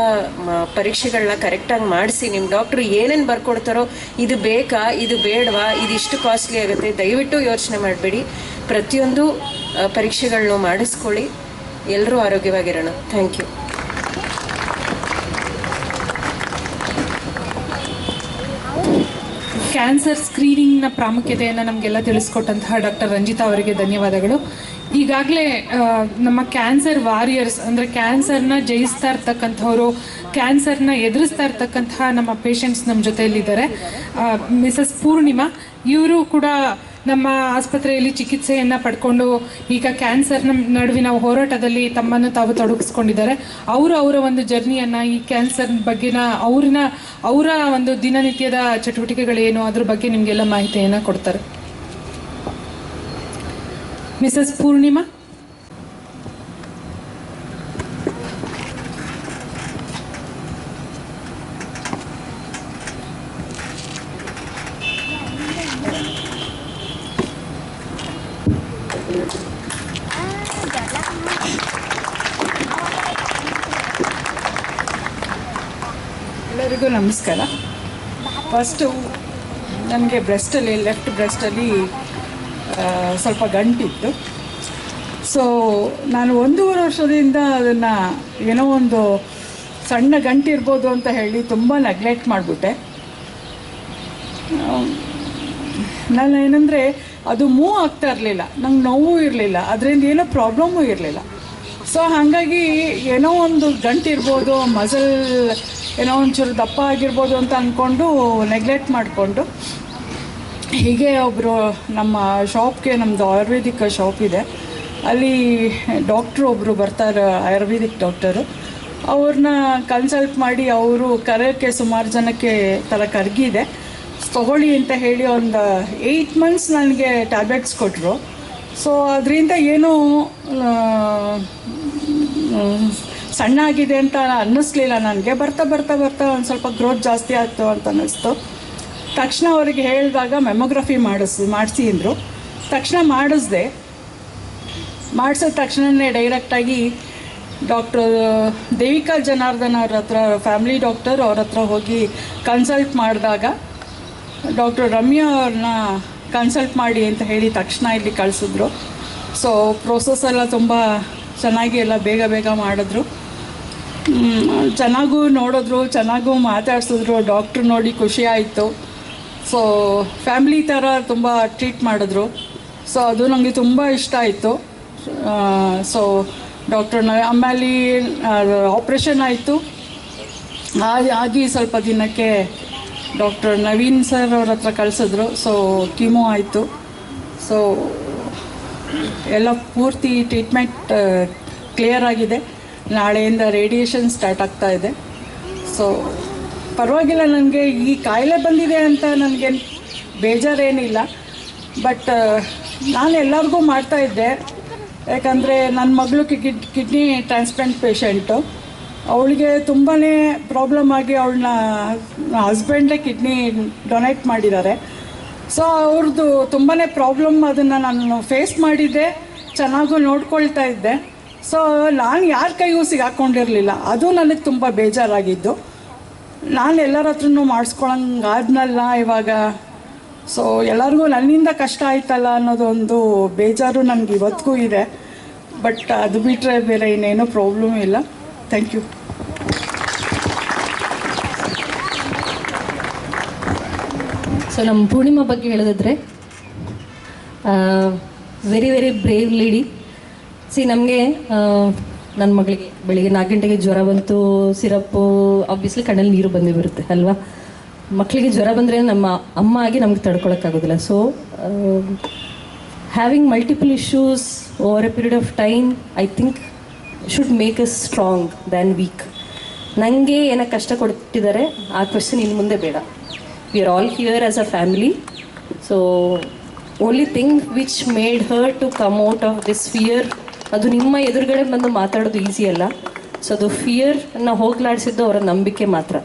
ಪರೀಕ್ಷೆಗಳನ್ನ ಕರೆಕ್ಟಾಗಿ ಮಾಡಿಸಿ. ನಿಮ್ಮ ಡಾಕ್ಟ್ರು ಏನೇನು ಬರ್ಕೊಡ್ತಾರೋ, ಇದು ಬೇಕಾ, ಇದು ಬೇಡವಾ, ಇದಿಷ್ಟು ಕಾಸ್ಟ್ಲಿ ಆಗುತ್ತೆ, ದಯವಿಟ್ಟು ಯೋಚನೆ ಮಾಡಬೇಡಿ. ಪ್ರತಿಯೊಂದು ಪರೀಕ್ಷೆಗಳನ್ನೂ ಮಾಡಿಸ್ಕೊಳ್ಳಿ. ಎಲ್ಲರೂ ಆರೋಗ್ಯವಾಗಿರೋಣ. Thank you. ಕ್ಯಾನ್ಸರ್ ಸ್ಕ್ರೀನಿಂಗ್ನ ಪ್ರಾಮುಖ್ಯತೆಯನ್ನು ನಮಗೆಲ್ಲ ತಿಳಿಸ್ಕೊಟ್ಟಂತಹ ಡಾಕ್ಟರ್ ರಂಜಿತಾ ಅವರಿಗೆ ಧನ್ಯವಾದಗಳು. ಈಗಾಗಲೇ ನಮ್ಮ ಕ್ಯಾನ್ಸರ್ ವಾರಿಯರ್ಸ್ ಅಂದರೆ ಕ್ಯಾನ್ಸರ್ನ ಜಯಿಸ್ತಾ ಇರ್ತಕ್ಕಂಥವ್ರು, ಕ್ಯಾನ್ಸರ್ನ ಎದುರಿಸ್ತಾ ಇರ್ತಕ್ಕಂತಹ ನಮ್ಮ ಪೇಷಂಟ್ಸ್ ನಮ್ಮ ಜೊತೆಯಲ್ಲಿದ್ದಾರೆ. ಮಿಸಸ್ ಪೂರ್ಣಿಮಾ ಇವರು ಕೂಡ ನಮ್ಮ ಆಸ್ಪತ್ರೆಯಲ್ಲಿ ಚಿಕಿತ್ಸೆಯನ್ನು ಪಡ್ಕೊಂಡು ಈಗ ಕ್ಯಾನ್ಸರ್ನ ನಡುವಿನ ಹೋರಾಟದಲ್ಲಿ ತಮ್ಮನ್ನು ತಾವು ತೊಡಗಿಸ್ಕೊಂಡಿದ್ದಾರೆ. ಅವರ ಒಂದು ಜರ್ನಿಯನ್ನು, ಈ ಕ್ಯಾನ್ಸರ್ ಬಗ್ಗೆನ ಅವರ ಒಂದು ದಿನನಿತ್ಯದ ಚಟುವಟಿಕೆಗಳೇನು ಅದ್ರ ಬಗ್ಗೆ ನಿಮಗೆಲ್ಲ ಮಾಹಿತಿಯನ್ನು ಕೊಡ್ತಾರೆ. ಮಿಸಸ್ ಪೂರ್ಣಿಮಾ. ಎಲ್ಲರಿಗೂ ನಮಸ್ಕಾರ. ಫಸ್ಟು ನನಗೆ ಬ್ರೆಸ್ಟಲ್ಲಿ, ಲೆಫ್ಟ್ ಬ್ರೆಸ್ಟಲ್ಲಿ ಸ್ವಲ್ಪ ಗಂಟಿತ್ತು. ಸೊ ನಾನು 1.5 ವರ್ಷದಿಂದ ಅದನ್ನು ಏನೋ ಒಂದು ಸಣ್ಣ ಗಂಟಿರ್ಬೋದು ಅಂತ ಹೇಳಿ ತುಂಬ ನೆಗ್ಲೆಕ್ಟ್ ಮಾಡಿಬಿಟ್ಟೆ. ನಾನು ಏನಂದರೆ ಅದು ಮೂವ್ ಆಗ್ತಾ ಇರಲಿಲ್ಲ, ನಂಗೆ ನೋವು ಇರಲಿಲ್ಲ, ಅದರಿಂದ ಏನೋ ಪ್ರಾಬ್ಲಮ್ಮು ಇರಲಿಲ್ಲ. ಸೊ ಹಾಗಾಗಿ ಏನೋ ಒಂದು ಗಂಟಿರ್ಬೋದು, ಮಸಲ್ ಏನೋ ಒಂಚೂರು ದಪ್ಪ ಆಗಿರ್ಬೋದು ಅಂತ ಅಂದ್ಕೊಂಡು ನೆಗ್ಲೆಕ್ಟ್ ಮಾಡಿಕೊಂಡು ಹೀಗೆ ಒಬ್ಬರು ನಮ್ಮ ಶಾಪ್ಗೆ, ನಮ್ಮದು ಆಯುರ್ವೇದಿಕ್ ಶಾಪ್ ಇದೆ, ಅಲ್ಲಿ ಡಾಕ್ಟ್ರು ಒಬ್ಬರು ಬರ್ತಾರೆ, ಆಯುರ್ವೇದಿಕ್ ಡಾಕ್ಟರು. ಅವ್ರನ್ನ ಕನ್ಸಲ್ಟ್ ಮಾಡಿ ಅವರು ಕರೆಯೋಕ್ಕೆ ಸುಮಾರು ಜನಕ್ಕೆ ಥರ ಕರಗಿದೆ, ತೊಗೊಳ್ಳಿ ಅಂತ ಹೇಳಿ ಒಂದು 8 months ನನಗೆ ಟ್ಯಾಬ್ಲೆಟ್ಸ್ ಕೊಟ್ಟರು. ಸೊ ಅದರಿಂದ ಏನೂ ಸಣ್ಣ ಆಗಿದೆ ಅಂತ ಅನ್ನಿಸ್ಲಿಲ್ಲ ನನಗೆ. ಬರ್ತಾ ಬರ್ತಾ ಬರ್ತಾ ಒಂದು ಸ್ವಲ್ಪ ಗ್ರೋತ್ ಜಾಸ್ತಿ ಆಯಿತು ಅಂತ ಅನ್ನಿಸ್ತು. ತಕ್ಷಣ ಅವರಿಗೆ ಹೇಳಿದಾಗ ಮೆಮೊಗ್ರಫಿ ಮಾಡಿಸಿ ಅಂದರು. ತಕ್ಷಣ ಮಾಡಿಸಿದ ತಕ್ಷಣವೇ ಡೈರೆಕ್ಟಾಗಿ ಡಾಕ್ಟ್ರು ದೇವಿಕಾ ಜನಾರ್ದನ್ ಅವ್ರ ಹತ್ರ, ಫ್ಯಾಮಿಲಿ ಡಾಕ್ಟರ್, ಅವ್ರ ಹತ್ರ ಹೋಗಿ ಕನ್ಸಲ್ಟ್ ಮಾಡಿದಾಗ ಡಾಕ್ಟ್ರ್ ರಮ್ಯಾ ಅವ್ರನ್ನ ಕನ್ಸಲ್ಟ್ ಮಾಡಿ ಅಂತ ಹೇಳಿ ತಕ್ಷಣ ಇಲ್ಲಿ ಕಳಿಸಿದ್ರು. ಸೊ ಪ್ರೋಸೆಸ್ ಎಲ್ಲ ತುಂಬ ಚೆನ್ನಾಗಿ ಎಲ್ಲ ಬೇಗ ಬೇಗ ಮಾಡಿದ್ರು. ಚೆನ್ನಾಗೂ ನೋಡಿದ್ರು, ಚೆನ್ನಾಗೂ ಮಾತಾಡ್ಸಿದ್ರು. ಡಾಕ್ಟ್ರು ನೋಡಿ ಖುಷಿ ಆಯಿತು. ಸೊ ಫ್ಯಾಮ್ಲಿ ಥರ ತುಂಬ ಟ್ರೀಟ್ ಮಾಡಿದ್ರು. ಸೊ ಅದು ನನಗೆ ತುಂಬ ಇಷ್ಟ ಆಯಿತು. ಸೊ ಡಾಕ್ಟ್ರನ್ನ ಆಮೇಲೆ ಆಪ್ರೇಷನ್ ಆಯಿತು. ಆಗಿ ಸ್ವಲ್ಪ ದಿನಕ್ಕೆ ಡಾಕ್ಟರ್ ನವೀನ್ ಸರ್ ಅವ್ರ ಹತ್ರ ಕಳಿಸಿದ್ರು. ಸೊ ಕೀಮೋ ಆಯಿತು. ಸೊ ಎಲ್ಲ ಪೂರ್ತಿ ಟ್ರೀಟ್ಮೆಂಟ್ ಕ್ಲಿಯರ್ ಆಗಿದೆ. ನಾಳೆಯಿಂದ ರೇಡಿಯೇಷನ್ ಸ್ಟಾರ್ಟ್ ಆಗ್ತಾ ಇದೆ. ಸೊ ಪರವಾಗಿಲ್ಲ, ನನಗೆ ಈ ಕಾಯಿಲೆ ಬಂದಿದೆ ಅಂತ ನನಗೇನು ಬೇಜಾರೇನಿಲ್ಲ. ಬಟ್ ನಾನು ಎಲ್ಲರಿಗೂ ಮಾಡ್ತಾಯಿದ್ದೆ, ಯಾಕಂದರೆ ನನ್ನ ಮಗಳು ಕಿಡ್ನಿ ಟ್ರಾನ್ಸ್ಪ್ಲಾಂಟ್ ಪೇಷಂಟು. ಅವಳಿಗೆ ತುಂಬಾ ಪ್ರಾಬ್ಲಮ್ ಆಗಿ ಅವಳನ್ನ ಹಸ್ಬೆಂಡೇ ಕಿಡ್ನಿ ಡೊನೇಟ್ ಮಾಡಿದ್ದಾರೆ. ಸೊ ಅವ್ರದ್ದು ತುಂಬಾ ಪ್ರಾಬ್ಲಮ್, ಅದನ್ನು ನಾನು ಫೇಸ್ ಮಾಡಿದ್ದೆ, ಚೆನ್ನಾಗೂ ನೋಡ್ಕೊಳ್ತಾ ಇದ್ದೆ. ಸೊ ನಾನು ಯಾರ ಕೈಗೂ ಸಿಗಾಕೊಂಡಿರಲಿಲ್ಲ, ಅದು ನನಗೆ ತುಂಬ ಬೇಜಾರಾಗಿದ್ದು. ನಾನು ಎಲ್ಲರ ಹತ್ರನೂ ಮಾಡಿಸ್ಕೊಳಂಗೆ ಆದ್ನಲ್ಲ ಇವಾಗ. ಸೊ ಎಲ್ಲರಿಗೂ ನನ್ನಿಂದ ಕಷ್ಟ ಆಯ್ತಲ್ಲ ಅನ್ನೋದೊಂದು ಬೇಜಾರು ನನಗೆ ಇವತ್ತಿಗೂ ಇದೆ. ಬಟ್ ಅದು ಬಿಟ್ಟರೆ ಬೇರೆ ಇನ್ನೇನೂ ಪ್ರಾಬ್ಲಮ್ ಇಲ್ಲ. Thank you. ಸೊ ನಮ್ಮ ಪೂರ್ಣಿಮಾ ಬಗ್ಗೆ ಹೇಳೋದಾದ್ರೆ, ವೆರಿ ವೆರಿ ಬ್ರೇವ್ ಲೇಡಿ. ನಮಗೆ ನನ್ನ ಮಗಳಿಗೆ ಬೆಳಿಗ್ಗೆ 4 ಗಂಟೆಗೆ ಜ್ವರ ಬಂತು, ಸಿರಪ್ಪು, ಆಬ್ವಿಯಸ್ಲಿ ಕಣ್ಣಲ್ಲಿ ನೀರು ಬಂದೇ ಬರುತ್ತೆ ಅಲ್ವಾ. ಮಕ್ಕಳಿಗೆ ಜ್ವರ ಬಂದರೆ ನಮ್ಮ ಅಮ್ಮ ಆಗಿ ನಮ್ಗೆ ತಡ್ಕೊಳಕ್ಕಾಗೋದಿಲ್ಲ. So having multiple issues over a period of time I think should make us strong than weak. ನನಗೆ ಏನಕ್ಕೆ ಕಷ್ಟ ಕೊಡ್ತಿದ್ದಾರೆ ಆ ಕ್ವೆಶ್ಚನ್ ಇನ್ನು ಮುಂದೆ ಬೇಡ. We are all here as a family. So only thing which made her to come out of this fear, ಅದು ನಿಮ್ಮ ಎದುರುಗಡೆ ಬಂದು ಮಾತಾಡೋದು ಈಸಿ ಅಲ್ಲ. ಸೊ ಅದು ಫಿಯರ್ನ ಹೋಗ್ಲಾಡಿಸಿದ್ದು ಅವರ ನಂಬಿಕೆ ಮಾತ್ರ.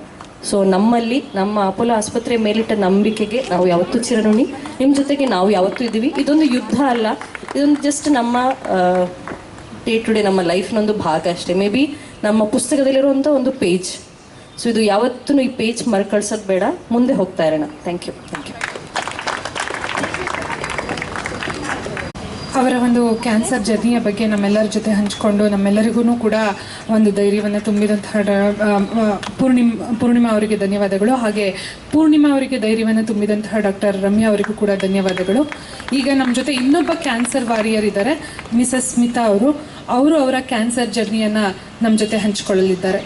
ಸೊ ನಮ್ಮಲ್ಲಿ ನಮ್ಮ ಅಪೋಲೋ ಆಸ್ಪತ್ರೆ ಮೇಲಿಟ್ಟ ನಂಬಿಕೆಗೆ ನಾವು ಯಾವತ್ತೂ ಚಿರಋಣಿ. ನಿಮ್ಮ ಜೊತೆಗೆ ನಾವು ಯಾವತ್ತೂ ಇದ್ದೀವಿ. ಇದೊಂದು ಯುದ್ಧ ಅಲ್ಲ, ಇದೊಂದು ಜಸ್ಟ್ ನಮ್ಮ ಡೇ ಟು ಡೇ ನಮ್ಮ ಲೈಫ್ನೊಂದು ಭಾಗ ಅಷ್ಟೇ. ಮೇ ಬಿ ನಮ್ಮ ಪುಸ್ತಕದಲ್ಲಿರುವಂಥ ಒಂದು ಪೇಜ್. ಸೊ ಇದು ಯಾವತ್ತೂ ಈ ಪೇಜ್ ಮರುಕಳಿಸೋದು ಬೇಡ, ಮುಂದೆ ಹೋಗ್ತಾ ಇರೋಣ. Thank you. ಅವರ ಒಂದು ಕ್ಯಾನ್ಸರ್ ಜರ್ನಿಯ ಬಗ್ಗೆ ನಮ್ಮೆಲ್ಲರ ಜೊತೆ ಹಂಚಿಕೊಂಡು ನಮ್ಮೆಲ್ಲರಿಗೂ ಕೂಡ ಒಂದು ಧೈರ್ಯವನ್ನು ತುಂಬಿದಂತಹ ಪೂರ್ಣಿಮಾ ಅವರಿಗೆ ಧನ್ಯವಾದಗಳು. ಹಾಗೆ ಪೂರ್ಣಿಮಾ ಅವರಿಗೆ ಧೈರ್ಯವನ್ನು ತುಂಬಿದಂತಹ ಡಾಕ್ಟರ್ ರಮ್ಯಾ ಅವರಿಗೂ ಕೂಡ ಧನ್ಯವಾದಗಳು. ಈಗ ನಮ್ಮ ಜೊತೆ ಇನ್ನೊಬ್ಬ ಕ್ಯಾನ್ಸರ್ ವಾರಿಯರ್ ಇದ್ದಾರೆ, ಮಿಸಸ್ ಸ್ಮಿತಾ ಅವರು. ಅವರ ಕ್ಯಾನ್ಸರ್ ಜರ್ನಿಯನ್ನು ನಮ್ಮ ಜೊತೆ ಹಂಚಿಕೊಳ್ಳಲಿದ್ದಾರೆ.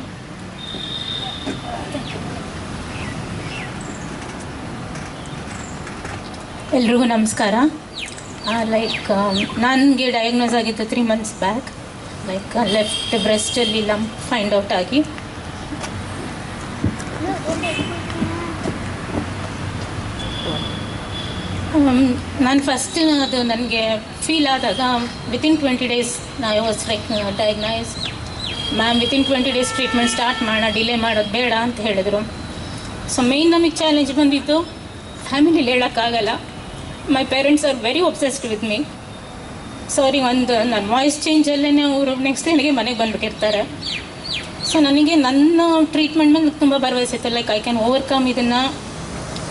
ಎಲ್ರಿಗೂ ನಮಸ್ಕಾರ. ನನಗೆ ಡಯಾಗ್ನೋಸ್ ಆಗಿತ್ತು 3 months ಬ್ಯಾಕ್. ಲೆಫ್ಟ್ ಬ್ರೆಸ್ಟಲ್ಲಿ ಲಂಪ್ ಫೈಂಡ್ ಔಟ್ ಆಗಿ ನಾನು ಫಸ್ಟ್ ಅದು ನನಗೆ ಫೀಲ್ ಆದಾಗ within 20 days I was diagnose. Ma'am within 20 days treatment start ಮಾಡೋಣ, ಡಿಲೇ ಮಾಡೋದು ಬೇಡ ಅಂತ ಹೇಳಿದರು. ಸೊ ಮೇಯ್ನ್ ನಮಗೆ ಚಾಲೆಂಜ್ ಬಂದಿತ್ತು, ಫ್ಯಾಮಿಲಿಲಿ ಹೇಳೋಕ್ಕಾಗಲ್ಲ. My parents are very obsessed with me. Sorry, ನನ್ನ ವಾಯ್ಸ್ ಚೇಂಜಲ್ಲೇ ಅವರು ನೆಕ್ಸ್ಟ್ ಡೇಗೆ ಮನೆಗೆ ಬಂದುಬಿಟ್ಟಿರ್ತಾರೆ. ಸೊ ನನಗೆ ನನ್ನ ಟ್ರೀಟ್ಮೆಂಟ್ ಮೇಲೆ ತುಂಬ ಭರವಸೆ ಇತ್ತು, ಐ ಕ್ಯಾನ್ ಓವರ್ಕಮ್ ಇದನ್ನು,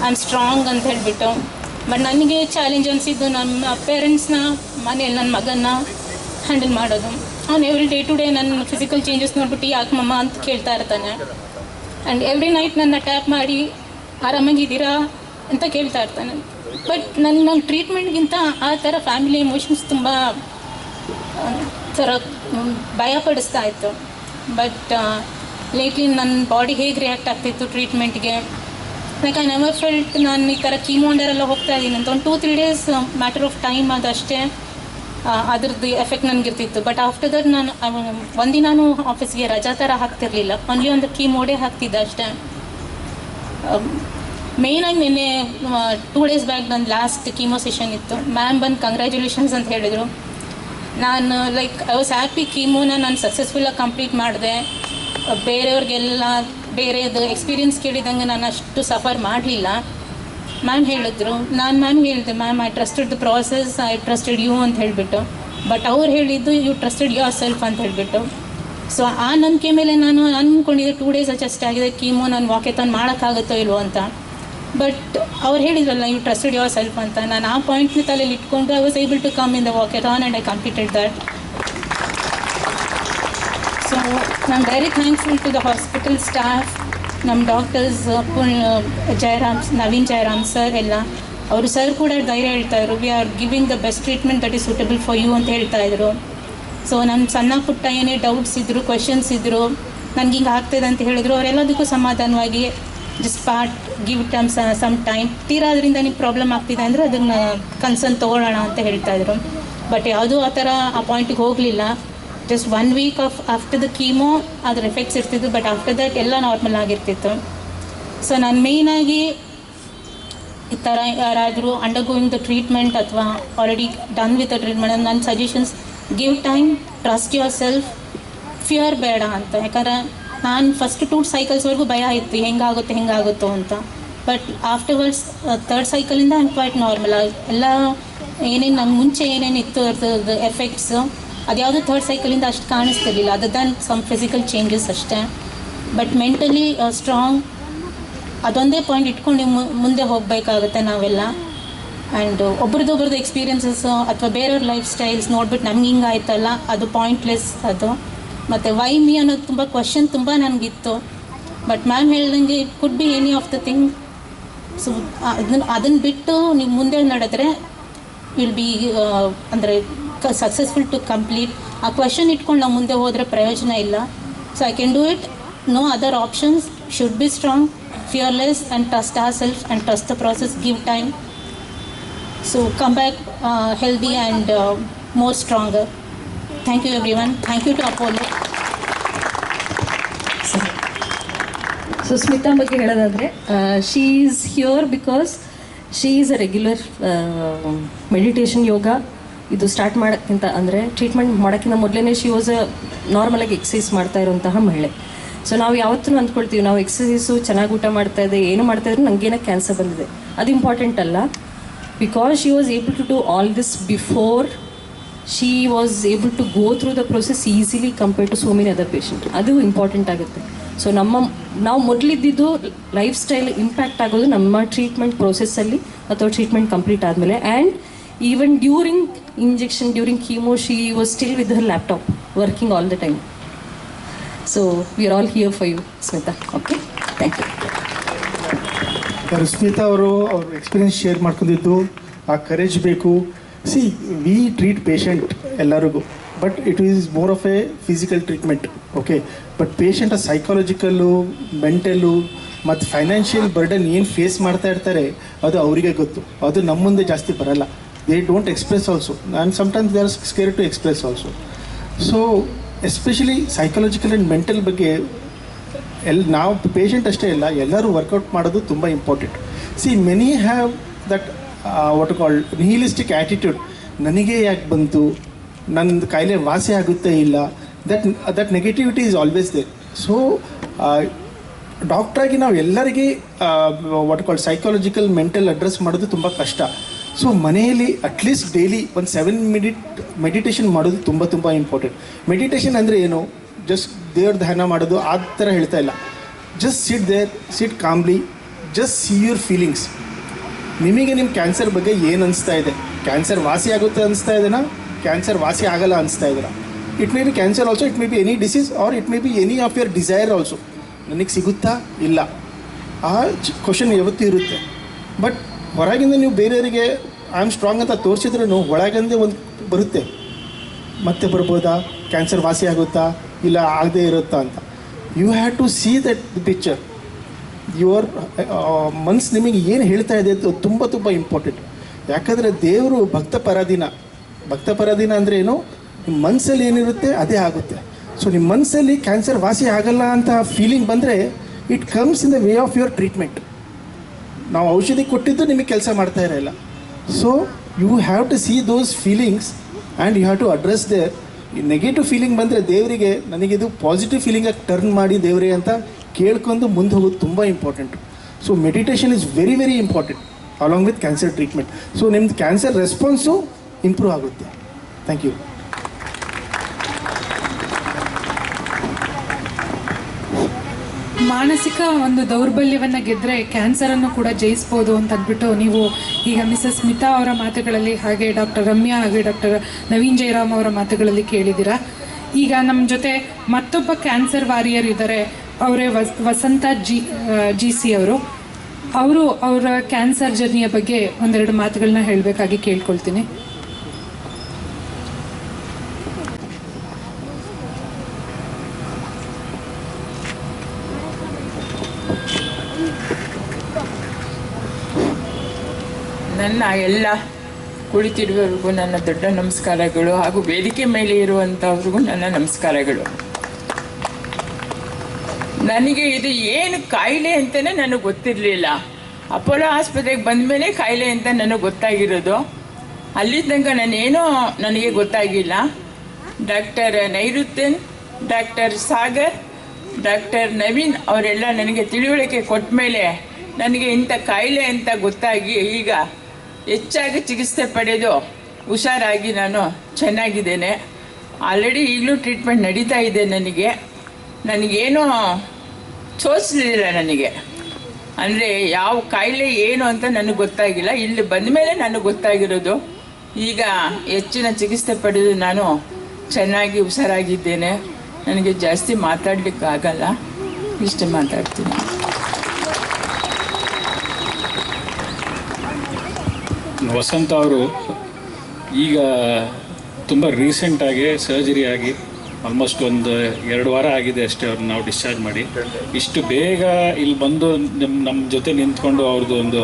ಐ ಆಮ್ ಸ್ಟ್ರಾಂಗ್ ಅಂತ ಹೇಳಿಬಿಟ್ಟು. ಬಟ್ ನನಗೆ ಚಾಲೆಂಜ್ ಅನಿಸಿದ್ದು ನಮ್ಮ ಪೇರೆಂಟ್ಸ್ನ, ಮನೆಯಲ್ಲಿ ನನ್ನ ಮಗನ್ನ ಹ್ಯಾಂಡಲ್ ಮಾಡೋದು. ಅವ್ನು ಎವ್ರಿ ಡೇ ಟು ಡೇ ನನ್ನ ಫಿಸಿಕಲ್ ಚೇಂಜಸ್ ನೋಡ್ಬಿಟ್ಟು ಯಾಕೆ ಮಮ್ಮ ಅಂತ ಕೇಳ್ತಾ ಇರ್ತಾನೆ. ಆ್ಯಂಡ್ ಎವ್ರಿ ನೈಟ್ ನನ್ನ ಟ್ಯಾಪ್ ಮಾಡಿ ಆರಾಮಾಗಿದ್ದೀರಾ ಅಂತ ಕೇಳ್ತಾ ಇರ್ತಾನೆ. ಬಟ್ ನನ್ನ ಟ್ರೀಟ್ಮೆಂಟ್ಗಿಂತ ಆ ಥರ ಫ್ಯಾಮಿಲಿ ಎಮೋಷನ್ಸ್ ತುಂಬ ಥರ ಭಯಪಡಿಸ್ತಾ ಇತ್ತು. ಬಟ್ ಲೇಟ್ಲಿ ನನ್ನ ಬಾಡಿ ಹೇಗೆ ರಿಯಾಕ್ಟ್ ಆಗ್ತಿತ್ತು ಟ್ರೀಟ್ಮೆಂಟ್ಗೆ, ಲೈಕ್ ಐ ನೆವರ್ ಫೆಲ್ಟ್ ನಾನು ಈ ಥರ ಕೀಮೋಂಡರೆಲ್ಲ ಹೋಗ್ತಾ ಇದ್ದೀನಿ ಅಂತ. ಒಂದು 2-3 ಡೇಸ್ ಮ್ಯಾಟರ್ ಆಫ್ ಟೈಮ್ ಅದಷ್ಟೇ ಅದ್ರದ್ದು ಎಫೆಕ್ಟ್ ನನಗಿರ್ತಿತ್ತು. ಬಟ್ ಆಫ್ಟರ್ ದಟ್ ನಾನು ಒಂದಿನಾನು ಆಫೀಸ್ಗೆ ರಜಾ ಥರ ಹಾಕ್ತಿರ್ಲಿಲ್ಲ, ಓನ್ಲಿ ಒಂದು ಕೀಮೋಡೇ ಹಾಕ್ತಿದ್ದೆ ಅಷ್ಟೇ. ಮೇಯ್ನಾಗಿ ನಿನ್ನೆ 2 ಡೇಸ್ ಬ್ಯಾಕ್ ನನ್ನ ಲಾಸ್ಟ್ ಕೀಮೋ ಸೆಷನ್ ಇತ್ತು. ಮ್ಯಾಮ್ ಬಂದು ಕಂಗ್ರ್ಯಾಚುಲೇಷನ್ಸ್ ಅಂತ ಹೇಳಿದರು. ನಾನು ಲೈಕ್ ಐ ವಾಸ್ ಹ್ಯಾಪಿ, ಕೀಮೋನ ನಾನು ಸಕ್ಸಸ್ಫುಲ್ಲಾಗಿ ಕಂಪ್ಲೀಟ್ ಮಾಡಿದೆ. ಬೇರೆಯವ್ರಿಗೆಲ್ಲ ಬೇರೆದು ಎಕ್ಸ್ಪೀರಿಯನ್ಸ್ ಕೇಳಿದಂಗೆ ನಾನು ಅಷ್ಟು ಸಫರ್ ಮಾಡಲಿಲ್ಲ. ಮ್ಯಾಮ್ ಹೇಳಿದ್ರು, ನಾನು ಮ್ಯಾಮ್ ಹೇಳಿದೆ, ma'am I trusted the process, I trusted you ಅಂತ ಹೇಳಿಬಿಟ್ಟು. ಬಟ್ ಅವ್ರು ಹೇಳಿದ್ದು ಯು ಟ್ರಸ್ಟೆಡ್ ಯುವರ್ ಸೆಲ್ಫ್ ಅಂತ ಹೇಳಿಬಿಟ್ಟು. ಸೊ ಆ ನಂಬಿಕೆ ಮೇಲೆ ನಾನು ಅಂದ್ಕೊಂಡಿದ್ದೆ 2 ಡೇಸ್ ಅಷ್ಟೇ ಆಗಿದೆ, ಕೀಮೋ ನಾನು ವಾಕೆಥಾನ್ ಮಾಡೋಕ್ಕಾಗುತ್ತೋ ಇಲ್ವೋ ಅಂತ. ಬಟ್ ಅವ್ರು ಹೇಳಿದ್ರಲ್ಲ ಯು ಟ್ರಸ್ಟೆಡ್ ಯುವರ್ ಸೆಲ್ಫ್ ಅಂತ. ನಾನು ಆ ಪಾಯಿಂಟ್ನ ತಲೆಯಲ್ಲಿ ಇಟ್ಕೊಂಡು I was able to come in the walkathon and I completed that. So I am very thankful to the hospital staff, ನಮ್ಮ ಡಾಕ್ಟರ್ಸ್ ನವೀನ್ ಜಯರಾಮ್ ಸರ್ ಎಲ್ಲ. ಅವರು ಸರ್ ಕೂಡ ಧೈರ್ಯ ಹೇಳ್ತಾಯಿದ್ರು, we are giving the best treatment that is suitable for you ಅಂತ ಹೇಳ್ತಾಯಿದ್ರು. ಸೊ ನನ್ನ ಸಣ್ಣ ಪುಟ್ಟ ಏನೇ ಡೌಟ್ಸ್ ಇದ್ದರು, ಕ್ವೆಶನ್ಸ್ ಇದ್ದರು, ನನಗೆ ಹಿಂಗೆ ಆಗ್ತಾಯಿದೆ ಅಂತ ಹೇಳಿದ್ರು, ಅವರೆಲ್ಲದಕ್ಕೂ ಸಮಾಧಾನವಾಗಿ ಜಸ್ಟ್ ಗಿವ್ ಸಮ್ ಟೈಮ್, ತೀರಾ ಅದರಿಂದ ನಿಮ್ಗೆ ಪ್ರಾಬ್ಲಮ್ ಆಗ್ತಿದೆ ಅಂದರೆ ಅದನ್ನು ಕನ್ಸರ್ನ್ ತೊಗೊಳ್ಳೋಣ ಅಂತ ಹೇಳ್ತಾಯಿದ್ರು. ಬಟ್ ಯಾವುದೂ ಆ ಥರ ಆ ಪಾಯಿಂಟಿಗೆ ಹೋಗಲಿಲ್ಲ. Just 1 week after the chemo ಅದ್ರ ಎಫೆಕ್ಟ್ಸ್ ಇರ್ತಿತ್ತು, ಬಟ್ ಆಫ್ಟರ್ ದಟ್ ಎಲ್ಲ ನಾರ್ಮಲ್ ಆಗಿರ್ತಿತ್ತು. ಸೊ ನಾನು ಮೇಯ್ನಾಗಿ ಈ ಥರ ಯಾರಾದರೂ ಅಂಡರ್ಗೋಯಿಂಗ್ ದ ಟ್ರೀಟ್ಮೆಂಟ್ ಅಥವಾ already done with the treatment, ನನ್ನ suggestions give time, trust yourself, fear ಬೇಡ ಅಂತ. ಯಾಕಂದರೆ ನಾನು ಫಸ್ಟ್ 2 ಸೈಕಲ್ಸ್ವರೆಗೂ ಭಯ ಇತ್ತು, ಹೆಂಗಾಗುತ್ತೋ ಅಂತ. ಬಟ್ ಆಫ್ಟರ್ವರ್ಡ್ಸ್ 3rd ಸೈಕಲಿಂದ ಐ ಆಮ್ ಕ್ವೈಟ್ ನಾರ್ಮಲ್. ಎಲ್ಲ ಏನೇನು ನಂಗೆ ಮುಂಚೆ ಏನೇನಿತ್ತು ಅದ್ರದ್ದು ಎಫೆಕ್ಟ್ಸು ಅದ್ಯಾವುದು 3rd ಸೈಕಲಿಂದ ಅಷ್ಟು ಕಾಣಿಸ್ತಿರ್ಲಿಲ್ಲ, other than some physical changes ಅಷ್ಟೇ. ಬಟ್ ಮೆಂಟಲಿ ಸ್ಟ್ರಾಂಗ್, ಅದೊಂದೇ ಪಾಯಿಂಟ್ ಇಟ್ಕೊಂಡು ಮುಂದೆ ಹೋಗಬೇಕಾಗುತ್ತೆ ನಾವೆಲ್ಲ. ಆ್ಯಂಡ್ ಒಬ್ರದ್ದು ಎಕ್ಸ್ಪೀರಿಯನ್ಸಸ್ ಅಥವಾ ಬೇರೆಯವ್ರ ಲೈಫ್ ಸ್ಟೈಲ್ಸ್ ನೋಡ್ಬಿಟ್ಟು ನಮ್ಗೆ ಹಿಂಗೆ ಆಯ್ತಲ್ಲ, ಅದು ಪಾಯಿಂಟ್ಲೆಸ್ ಅದು. ಮತ್ತು ವೈ ಮೀ ಅನ್ನೋದು ತುಂಬ ಕ್ವಶನ್ ತುಂಬ ನನಗಿತ್ತು. ಬಟ್ ಮ್ಯಾಮ್ ಹೇಳ್ದಂಗೆ it could be any of the thing. So ಅದನ್ನು ಬಿಟ್ಟು ನೀವು ಮುಂದೆ ನಡೆದ್ರೆ ವಿಲ್ ಬಿ ಅಂದರೆ ಸಕ್ಸಸ್ಫುಲ್ ಟು ಕಂಪ್ಲೀಟ್. ಆ ಕ್ವಶನ್ ಇಟ್ಕೊಂಡು ನಾವು ಮುಂದೆ ಹೋದರೆ ಪ್ರಯೋಜನ ಇಲ್ಲ. So I can do it, no other options, should be strong, fearless and trust our self and trust the process, give time. So come back healthy and more stronger. Thank you everyone. Thank you to Apollo. So Smita ಬಗ್ಗೆ ಹೇಳೋದಾದರೆ, she is here because she is a regular meditation yoga ಇದು ಸ್ಟಾರ್ಟ್ ಮಾಡೋಕ್ಕಿಂತ ಅಂದರೆ ಟ್ರೀಟ್ಮೆಂಟ್ ಮಾಡೋಕ್ಕಿಂತ ಮೊದಲೇ ಶಿ ವಾಸ್ ನಾರ್ಮಲಾಗಿ ಎಕ್ಸಸೈಸ್ ಮಾಡ್ತಾ ಇರುವಂತಹ ಮಹಿಳೆ. ಸೊ ನಾವು ಯಾವತ್ತೂ ಅಂದ್ಕೊಳ್ತೀವಿ ನಾವು ಎಕ್ಸಸೈಸು ಚೆನ್ನಾಗಿ ಊಟ ಮಾಡ್ತಾಯಿದ್ದೆ, ಏನು ಮಾಡ್ತಾಯಿದ್ರು ನನಗೇನೋ ಕ್ಯಾನ್ಸರ್ ಬಂದಿದೆ, ಅದು ಇಂಪಾರ್ಟೆಂಟ್ ಅಲ್ಲ. Because she was able to do all this before she was able to go through the process easily compared to so many other patient. ಅದು ಇಂಪಾರ್ಟೆಂಟ್ ಆಗುತ್ತೆ. ಸೊ ನಾವು ಮೊದಲಿದ್ದಿದ್ದು ಲೈಫ್ ಸ್ಟೈಲ್ ಇಂಪ್ಯಾಕ್ಟ್ ಆಗೋದು ನಮ್ಮ ಟ್ರೀಟ್ಮೆಂಟ್ ಪ್ರೊಸೆಸ್ಸಲ್ಲಿ ಅಥವಾ ಟ್ರೀಟ್ಮೆಂಟ್ ಕಂಪ್ಲೀಟ್ ಆದಮೇಲೆ. And even during injection, during chemo, she was still with her laptop working all the time. So we are all here for you Smita. Okay, thank you. Smita ಅವರು ಅವ್ರ ಎಕ್ಸ್ಪೀರಿಯನ್ಸ್ ಶೇರ್ ಮಾಡ್ಕೊಂಡಿದ್ದು, ಆ ಕರೇಜ್ ಬೇಕು. ಸಿ ವಿ ಟ್ರೀಟ್ ಪೇಷಂಟ್ ಎಲ್ಲರಿಗೂ, but it is more of a physical treatment. Okay, but patient psychological, mental ಮತ್ತು ಫೈನಾನ್ಷಿಯಲ್ ಬರ್ಡನ್ ಏನು ಫೇಸ್ ಮಾಡ್ತಾ ಇರ್ತಾರೆ ಅದು ಅವರಿಗೆ ಗೊತ್ತು. ಅದು ನಮ್ಮ ಮುಂದೆ ಜಾಸ್ತಿ ಬರಲ್ಲ. They don't express also, and sometimes they are scared to express also. So especially psychological and mental ಬಗ್ಗೆ ನಾವು ಪೇಷಂಟ್ ಅಷ್ಟೇ ಇಲ್ಲ, ಎಲ್ಲರೂ ವರ್ಕೌಟ್ ಮಾಡೋದು ತುಂಬ important. See many have that what called nihilistic attitude. ನನಗೆ ಯಾಕೆ ಬಂತು, ನನ್ನ ಕಾಯಿಲೆ ವಾಸಿ ಆಗುತ್ತೆ ಇಲ್ಲ, that negativity is always there. So ಡಾಕ್ಟ್ರಾಗಿ ನಾವು ಎಲ್ಲರಿಗೆ what called psychological mental address ಮಾಡೋದು ತುಂಬ ಕಷ್ಟ. ಸೊ ಮನೆಯಲ್ಲಿ ಅಟ್ಲೀಸ್ಟ್ ಡೈಲಿ ಒಂದು 7 ಮಿನಿಟ್ ಮೆಡಿಟೇಷನ್ ಮಾಡೋದು ತುಂಬ ತುಂಬ ಇಂಪಾರ್ಟೆಂಟ್. ಮೆಡಿಟೇಷನ್ ಅಂದರೆ ಏನು, ಜಸ್ಟ್ ದೇವ್ರ ಧ್ಯಾನ ಮಾಡೋದು ಆ ಥರ ಹೇಳ್ತಾ ಇಲ್ಲ. Just sit ಕಾಮ್ಲಿ, just see your feelings. ನಿಮಗೆ ನಿಮ್ಮ ಕ್ಯಾನ್ಸರ್ ಬಗ್ಗೆ ಏನು ಅನಿಸ್ತಾ ಇದೆ? ಕ್ಯಾನ್ಸರ್ ವಾಸಿ ಆಗುತ್ತೆ ಅನಿಸ್ತಾ ಇದೆನಾ, ಕ್ಯಾನ್ಸರ್ ವಾಸಿ ಆಗಲ್ಲ ಅನಿಸ್ತಾ ಇದ್ದೀರಾ? It may be cancer also, it may be any disease, or it may be any of your desire also. ನನಗೆ ಸಿಗುತ್ತಾ ಇಲ್ಲ, ಆ ಕ್ವಶನ್ ಯಾವತ್ತೂ ಇರುತ್ತೆ. ಬಟ್ ಹೊರಗಿಂದ ನೀವು ಬೇರೆಯವರಿಗೆ ಐ ಆಮ್ ಸ್ಟ್ರಾಂಗ್ ಅಂತ ತೋರಿಸಿದ್ರೂ ಒಳಗಿಂದ ಒಂದು ಬರುತ್ತೆ, ಮತ್ತೆ ಬರ್ಬೋದಾ, ಕ್ಯಾನ್ಸರ್ ವಾಸಿ ಆಗುತ್ತಾ ಇಲ್ಲ ಆಗದೇ ಇರುತ್ತಾ ಅಂತ. You have to see that picture. Your ಮನ್ಸು ನಿಮಗೆ ಏನು ಹೇಳ್ತಾ ಇದೆ ಅದು ತುಂಬ ತುಂಬ ಇಂಪಾರ್ಟೆಂಟ್. ಯಾಕಂದರೆ ದೇವರು ಭಕ್ತ ಪರಾಧೀನ ಅಂದರೆ ಏನು, ನಿಮ್ಮ ಮನಸ್ಸಲ್ಲಿ ಏನಿರುತ್ತೆ ಅದೇ ಆಗುತ್ತೆ. ಸೊ ನಿಮ್ಮ ಮನಸ್ಸಲ್ಲಿ ಕ್ಯಾನ್ಸರ್ ವಾಸಿ ಆಗಲ್ಲ ಅಂತ ಫೀಲಿಂಗ್ ಬಂದರೆ it comes in the way of your treatment. ನಾವು ಔಷಧಿ ಕೊಟ್ಟಿದ್ದು ನಿಮಗೆ ಕೆಲಸ ಮಾಡ್ತಾ ಇರಲ್ಲ. So you have to see those feelings and you have to address there. ಈ ನೆಗೆಟಿವ್ ಫೀಲಿಂಗ್ ಬಂದರೆ ದೇವರಿಗೆ ನನಗಿದು ಪಾಸಿಟಿವ್ ಫೀಲಿಂಗಾಗಿ ಟರ್ನ್ ಮಾಡಿ ದೇವರೇ ಅಂತ ಕೇಳ್ಕೊಂಡು ಮುಂದೆ ಹೋಗೋದು ತುಂಬ important. So meditation is very very important along with cancer treatment. So ನಿಮ್ಮದು ಕ್ಯಾನ್ಸರ್ ರೆಸ್ಪಾನ್ಸು ಇಂಪ್ರೂವ್ ಆಗುತ್ತೆ. Thank you. ಮಾನಸಿಕ ಒಂದು ದೌರ್ಬಲ್ಯವನ್ನು ಗೆದ್ದರೆ ಕ್ಯಾನ್ಸರನ್ನು ಕೂಡ ಜಯಿಸ್ಬೋದು ಅಂತ ಅಂದ್ಬಿಟ್ಟು ನೀವು ಈಗ ಮಿಸಸ್ ಸ್ಮಿತಾ ಅವರ ಮಾತುಗಳಲ್ಲಿ, ಹಾಗೆ ಡಾಕ್ಟರ್ ರಮ್ಯಾ ಹಾಗೆ ಡಾಕ್ಟರ್ ನವೀನ್ ಜಯರಾಮ್ ಅವರ ಮಾತುಗಳಲ್ಲಿ ಕೇಳಿದ್ದೀರಾ. ಈಗ ನಮ್ಮ ಜೊತೆ ಮತ್ತೊಬ್ಬ ಕ್ಯಾನ್ಸರ್ ವಾರಿಯರ್ ಇದ್ದಾರೆ, ಅವರೇ ವಸಂತ ಜಿ ಸಿ ಅವರು ಅವರ ಕ್ಯಾನ್ಸರ್ ಜರ್ನಿಯ ಬಗ್ಗೆ ಒಂದೆರಡು ಮಾತುಗಳನ್ನ ಹೇಳಬೇಕಾಗಿ ಕೇಳ್ಕೊಳ್ತೀನಿ. ನನ್ನ ಎಲ್ಲ ಕುಳಿತಿರುವವರಿಗೂ ನನ್ನ ದೊಡ್ಡ ನಮಸ್ಕಾರಗಳು, ಹಾಗೂ ವೇದಿಕೆ ಮೇಲೆ ಇರುವಂಥವ್ರಿಗೂ ನನ್ನ ನಮಸ್ಕಾರಗಳು. ನನಗೆ ಇದು ಏನು ಕಾಯಿಲೆ ಅಂತಲೇ ನನಗೆ ಗೊತ್ತಿರಲಿಲ್ಲ. ಅಪೋಲೋ ಆಸ್ಪತ್ರೆಗೆ ಬಂದ ಮೇಲೆ ಕಾಯಿಲೆ ಅಂತ ನನಗೆ ಗೊತ್ತಾಗಿರೋದು. ಅಲ್ಲಿ ತನಕ ನಾನೇನೋ ನನಗೆ ಗೊತ್ತಾಗಿಲ್ಲ. Doctor Nairuthan, doctor Sagar, doctor Naveen ಅವರೆಲ್ಲ ನನಗೆ ತಿಳುವಳಿಕೆ ಕೊಟ್ಟ ಮೇಲೆ ನನಗೆ ಇಂಥ ಕಾಯಿಲೆ ಅಂತ ಗೊತ್ತಾಗಿ ಈಗ ಹೆಚ್ಚಾಗಿ ಚಿಕಿತ್ಸೆ ಪಡೆದು ಹುಷಾರಾಗಿ ನಾನು ಚೆನ್ನಾಗಿದ್ದೇನೆ. ಆಲ್ರೆಡಿ ಈಗಲೂ ಟ್ರೀಟ್ಮೆಂಟ್ ನಡೀತಾ ಇದೆ. ನನಗೇನೋ ತೋರಿಸಲಿಲ್ಲ ನನಗೆ, ಅಂದರೆ ಯಾವ ಕಾಯಿಲೆ ಏನು ಅಂತ ನನಗೆ ಗೊತ್ತಾಗಿಲ್ಲ. ಇಲ್ಲಿ ಬಂದ ಮೇಲೆ ನನಗೆ ಗೊತ್ತಾಗಿರೋದು. ಈಗ ಹೆಚ್ಚಿನ ಚಿಕಿತ್ಸೆ ಪಡೆದು ನಾನು ಚೆನ್ನಾಗಿ ಹುಷಾರಾಗಿದ್ದೇನೆ. ನನಗೆ ಜಾಸ್ತಿ ಮಾತಾಡಲಿಕ್ಕೆ ಆಗಲ್ಲ, ಇಷ್ಟೇ ಮಾತಾಡ್ತೀನಿ. ವಸಂತ ಅವರು ಈಗ ತುಂಬ ರೀಸೆಂಟಾಗಿ ಸರ್ಜರಿ ಆಗಿ ಆಲ್ಮೋಸ್ಟ್ ಒಂದು 2 ವಾರ ಆಗಿದೆ ಅಷ್ಟೇ ಅವ್ರನ್ನ ನಾವು ಡಿಸ್ಚಾರ್ಜ್ ಮಾಡಿ. ಇಷ್ಟು ಬೇಗ ಇಲ್ಲಿ ಬಂದು ನಮ್ಮ ಜೊತೆ ನಿಂತ್ಕೊಂಡು ಅವ್ರದ್ದು ಒಂದು